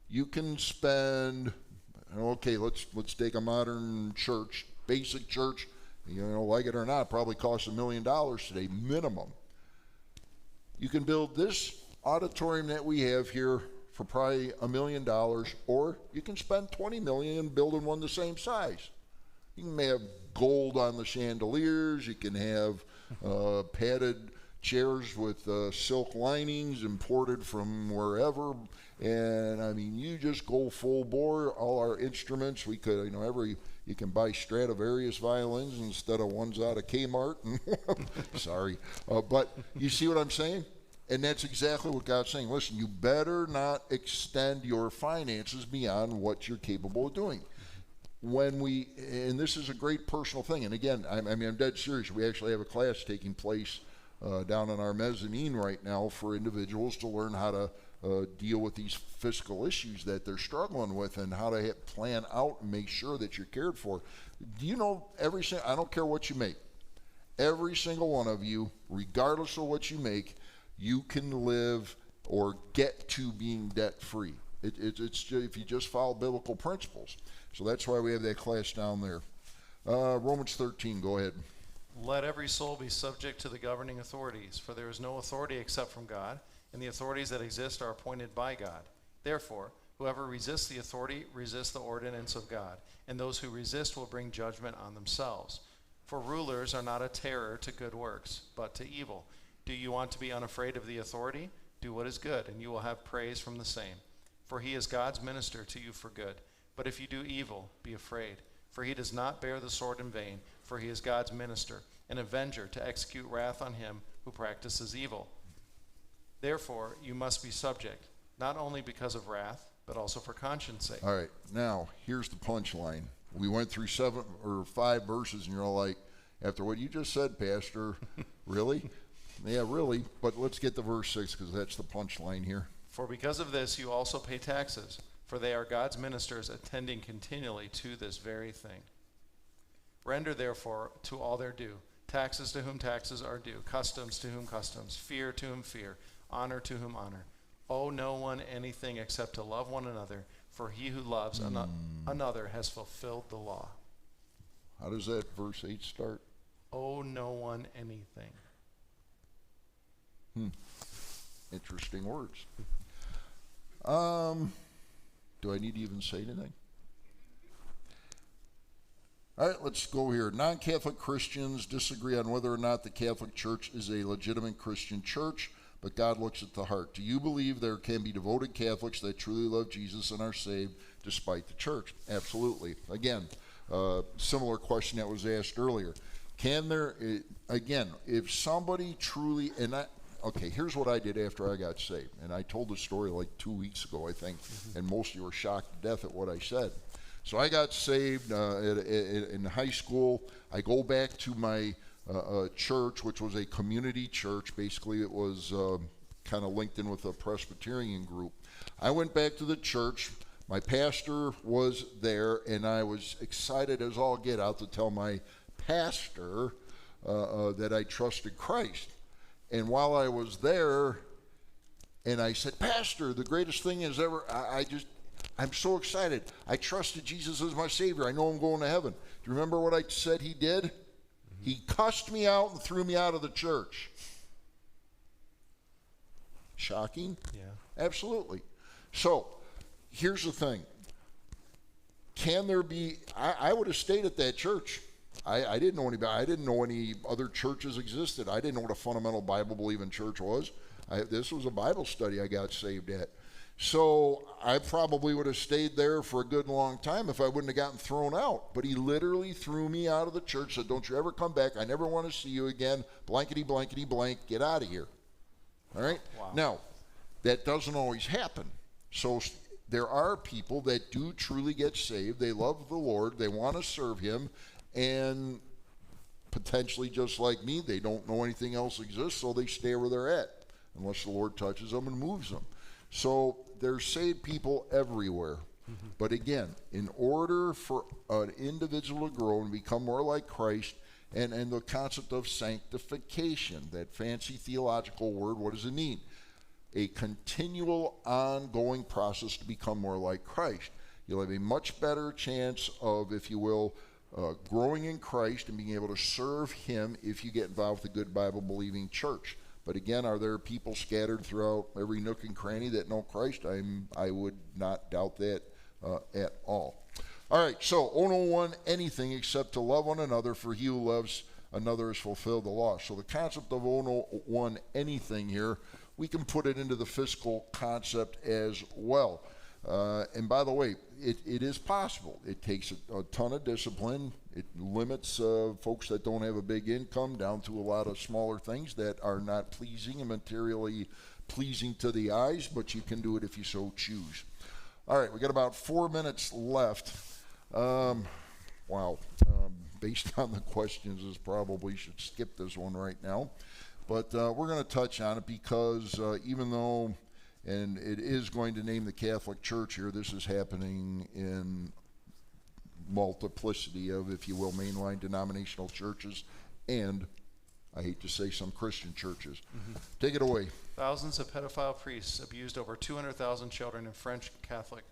you can spend, okay, let's take a modern church, basic church, like it or not, probably costs $1 million today, minimum. You can build this auditorium that we have here for probably $1 million, or you can spend $20 million building one the same size. You can have gold on the chandeliers. You can have padded chairs with silk linings imported from wherever. And I mean, you just go full bore. All our instruments, we could, you can buy Stradivarius violins instead of ones out of Kmart. Sorry. But you see what I'm saying? And that's exactly what God's saying. Listen, you better not extend your finances beyond what you're capable of doing. And this is a great personal thing. And again, I'm dead serious. We actually have a class taking place down in our mezzanine right now for individuals to learn how to deal with these fiscal issues that they're struggling with, and how to plan out and make sure that you're cared for. Do you know, I don't care what you make, every single one of you, regardless of what you make, you can live or get to being debt free. It's just, if you just follow biblical principles. So that's why we have that class down there. Romans 13, go ahead. Let every soul be subject to the governing authorities, for there is no authority except from God, and the authorities that exist are appointed by God. Therefore, whoever resists the authority resists the ordinance of God, and those who resist will bring judgment on themselves. For rulers are not a terror to good works, but to evil. Do you want to be unafraid of the authority? Do what is good, and you will have praise from the same. For he is God's minister to you for good. But if you do evil, be afraid. For he does not bear the sword in vain, for he is God's minister, an avenger to execute wrath on him who practices evil. Therefore, you must be subject, not only because of wrath, but also for conscience sake. All right, now, here's the punchline. We went through 7 or 5 verses, and you're all like, after what you just said, Pastor, really? Yeah, really, but let's get to verse 6, because that's the punchline here. For because of this you also pay taxes, for they are God's ministers attending continually to this very thing. Render therefore to all their due, taxes to whom taxes are due, customs to whom customs, fear to whom fear, honor to whom honor. Owe no one anything except to love one another, for he who loves another has fulfilled the law. How does that verse 8 start? Owe no one anything. Interesting words. Do I need to even say anything? All right, let's go here. Non-Catholic Christians disagree on whether or not the Catholic Church is a legitimate Christian church, but God looks at the heart. Do you believe there can be devoted Catholics that truly love Jesus and are saved despite the church? Absolutely. Again, similar question that was asked earlier. Can there, again, if somebody truly, okay, here's what I did after I got saved. And I told the story like 2 weeks ago, I think, and most of you were shocked to death at what I said. So I got saved in high school. I go back to my church, which was a community church. Basically, it was kind of linked in with a Presbyterian group. I went back to the church. My pastor was there, and I was excited as all get out to tell my pastor that I trusted Christ. And while I was there, and I said, Pastor, the greatest thing is ever, I'm so excited. I trusted Jesus as my Savior. I know I'm going to heaven. Do you remember what I said he did? Mm-hmm. He cussed me out and threw me out of the church. Shocking? Yeah. Absolutely. So, here's the thing. Can there be, I would have stayed at that church. I didn't know anybody. I didn't know any other churches existed. I didn't know what a fundamental Bible-believing church was. This was a Bible study I got saved at. So I probably would have stayed there for a good long time if I wouldn't have gotten thrown out. But he literally threw me out of the church, said, don't you ever come back. I never want to see you again. Blankety, blankety, blank. Get out of here. All right? Wow. Now, that doesn't always happen. So there are people that do truly get saved. They love the Lord. They want to serve him. And potentially just like me, they don't know anything else exists, so they stay where they're at unless the Lord touches them and moves them. So there's saved people everywhere. Mm-hmm. But again, in order for an individual to grow and become more like Christ, and the concept of sanctification, that fancy theological word, what does it mean? A continual, ongoing process to become more like Christ. You'll have a much better chance of, if you will, growing in Christ and being able to serve him if you get involved with a good Bible-believing church. But again, are there people scattered throughout every nook and cranny that know Christ? I would not doubt that at all. All right, so owe no one anything except to love one another, for he who loves another has fulfilled the law. So the concept of owe no one anything here, we can put it into the fiscal concept as well. And by the way, it is possible. It takes a ton of discipline. It limits folks that don't have a big income down to a lot of smaller things that are not pleasing and materially pleasing to the eyes, but you can do it if you so choose. All right, we got about 4 minutes left. Based on the questions, I probably should skip this one right now. But we're going to touch on it because even though, and it is going to name the Catholic Church here, this is happening in multiplicity of, if you will, mainline denominational churches and, I hate to say, some Christian churches. Mm-hmm. Take it away. Thousands of pedophile priests abused over 200,000 children in French Catholic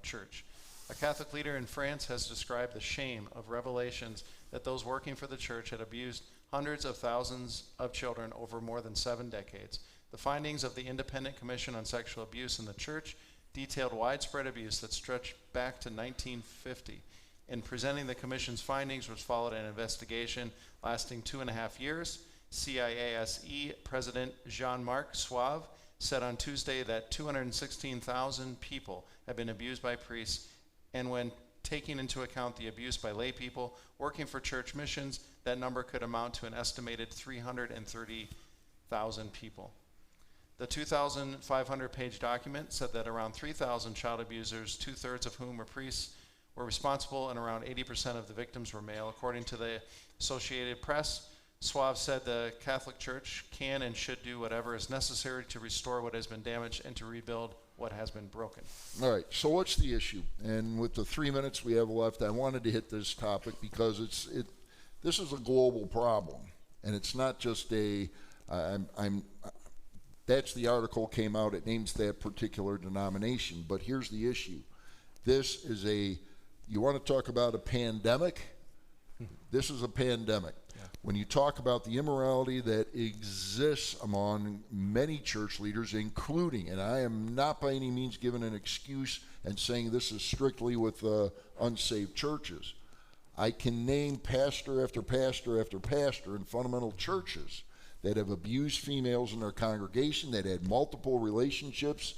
Church. A Catholic leader in France has described the shame of revelations that those working for the church had abused hundreds of thousands of children over more than 7 decades. The findings of the Independent Commission on Sexual Abuse in the Church detailed widespread abuse that stretched back to 1950. In presenting the Commission's findings, which followed an investigation lasting 2.5 years, CIASE President Jean-Marc Sauve said on Tuesday that 216,000 people have been abused by priests, and when taking into account the abuse by lay people working for church missions, that number could amount to an estimated 330,000 people. The 2,500-page document said that around 3,000 child abusers, 2/3 of whom were priests, were responsible, and around 80% of the victims were male. According to the Associated Press, Sauve said the Catholic Church can and should do whatever is necessary to restore what has been damaged and to rebuild what has been broken. All right, so what's the issue? And with the 3 minutes we have left, I wanted to hit this topic because this is a global problem, and it's not just that's the article came out, it names that particular denomination, but here's the issue. This is you want to talk about a pandemic? This is a pandemic. Yeah. When you talk about the immorality that exists among many church leaders, including, and I am not by any means giving an excuse and saying this is strictly with unsaved churches. I can name pastor after pastor after pastor in fundamental churches that have abused females in their congregation, that had multiple relationships,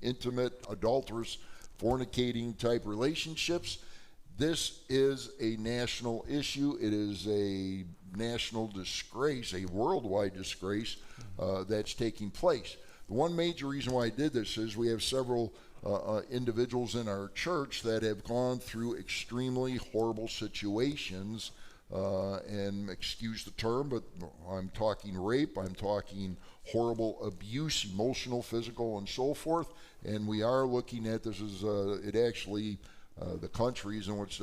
intimate, adulterous, fornicating type relationships. This is a national issue. It is a national disgrace, a worldwide disgrace that's taking place. The one major reason why I did this is we have several individuals in our church that have gone through extremely horrible situations, and excuse the term, but I'm talking rape, I'm talking horrible abuse, emotional, physical, and so forth. And we are looking at this as the countries in which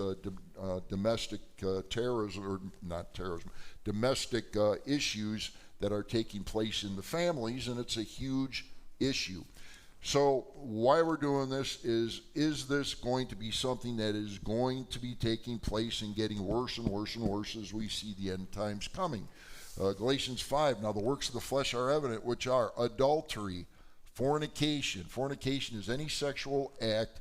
domestic terrorism, or not terrorism, domestic issues that are taking place in the families, and it's a huge issue. So why we're doing this is this going to be something that is going to be taking place and getting worse and worse and worse as we see the end times coming? Galatians 5, now the works of the flesh are evident, which are adultery, fornication. Fornication is any sexual act,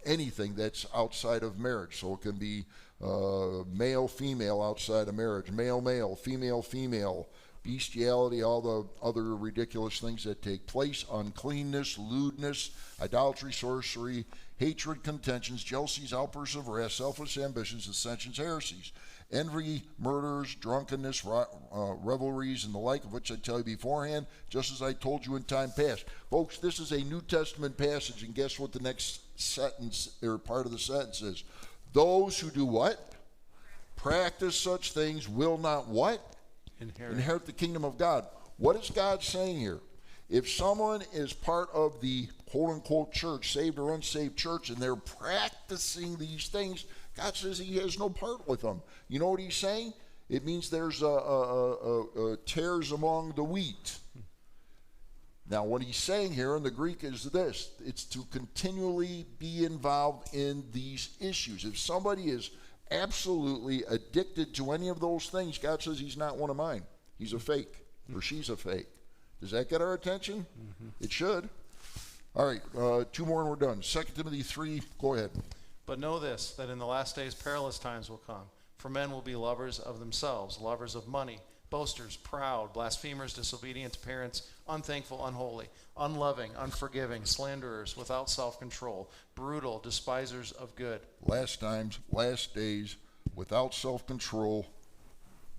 anything that's outside of marriage. So it can be male, female outside of marriage, male, male, female, female, bestiality, all the other ridiculous things that take place, uncleanness, lewdness, idolatry, sorcery, hatred, contentions, jealousies, outbursts of wrath, selfish ambitions, dissensions, heresies, envy, murders, drunkenness, revelries, and the like, of which I tell you beforehand, just as I told you in time past. Folks, this is a New Testament passage, and guess what the next sentence, or part of the sentence is? Those who do what? Practice such things will not what? Inherit the kingdom of God. What is God saying here? If someone is part of the quote-unquote church, saved or unsaved church, and they're practicing these things, God says he has no part with them. You know what he's saying? It means there's tares among the wheat. Now, what he's saying here in the Greek is this. It's to continually be involved in these issues. If somebody is absolutely addicted to any of those things, God says he's not one of mine. He's a fake, or she's a fake. Does that get our attention? It should. All right, 2 more and we're done. 2 Timothy 3, go ahead. But know this, that in the last days perilous times will come. For men will be lovers of themselves, lovers of money, boasters, proud, blasphemers, disobedient to parents, unthankful, unholy, unloving, unforgiving, slanderers, without self-control, brutal, despisers of good. Last times, last days, without self-control,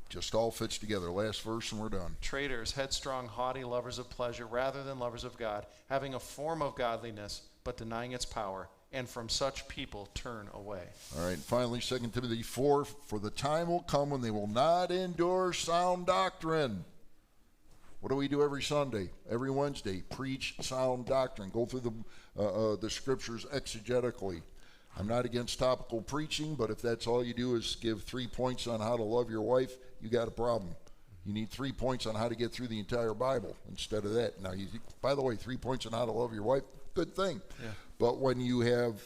just all fits together. Last verse and we're done. Traitors, headstrong, haughty, lovers of pleasure rather than lovers of God, having a form of godliness, but denying its power. And from such people turn away. All right, finally, 2 Timothy 4, for the time will come when they will not endure sound doctrine. What do we do every Sunday, every Wednesday? Preach sound doctrine. Go through the scriptures exegetically. I'm not against topical preaching, but if that's all you do is give 3 points on how to love your wife, you got a problem. You need 3 points on how to get through the entire Bible instead of that. Now, by the way, 3 points on how to love your wife, good thing. Yeah. But when you have,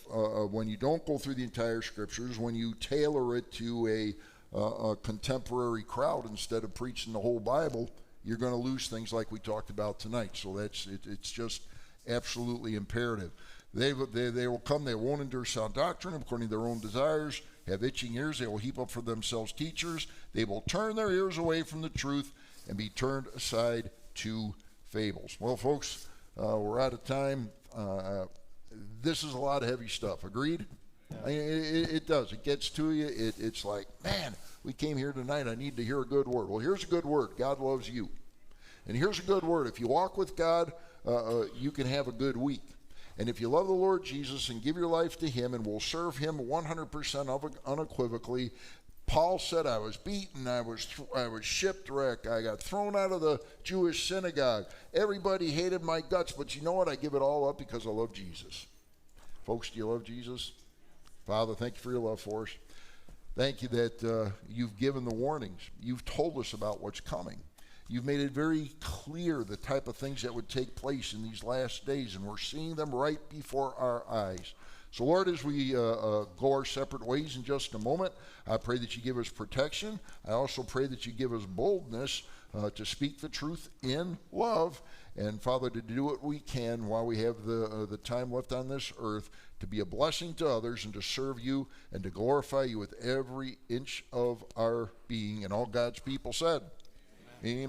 when you don't go through the entire scriptures, when you tailor it to a contemporary crowd instead of preaching the whole Bible, you're going to lose things like we talked about tonight. So it's just absolutely imperative. They will come, they won't endure sound doctrine according to their own desires, have itching ears, they will heap up for themselves teachers, they will turn their ears away from the truth and be turned aside to fables. Well, folks, we're out of time. This is a lot of heavy stuff. Agreed? Yeah. I mean, it does. It gets to you. It's like, man, we came here tonight. I need to hear a good word. Well, here's a good word. God loves you. And here's a good word. If you walk with God, you can have a good week. And if you love the Lord Jesus and give your life to him and will serve him 100% unequivocally, Paul said, I was beaten, I was shipwrecked, I got thrown out of the Jewish synagogue. Everybody hated my guts, but you know what? I give it all up because I love Jesus. Folks, do you love Jesus? Father, thank you for your love for us. Thank you that you've given the warnings. You've told us about what's coming. You've made it very clear the type of things that would take place in these last days, and we're seeing them right before our eyes. So, Lord, as we go our separate ways in just a moment, I pray that you give us protection. I also pray that you give us boldness to speak the truth in love. And, Father, to do what we can while we have the time left on this earth to be a blessing to others and to serve you and to glorify you with every inch of our being. And all God's people said, Amen. Amen.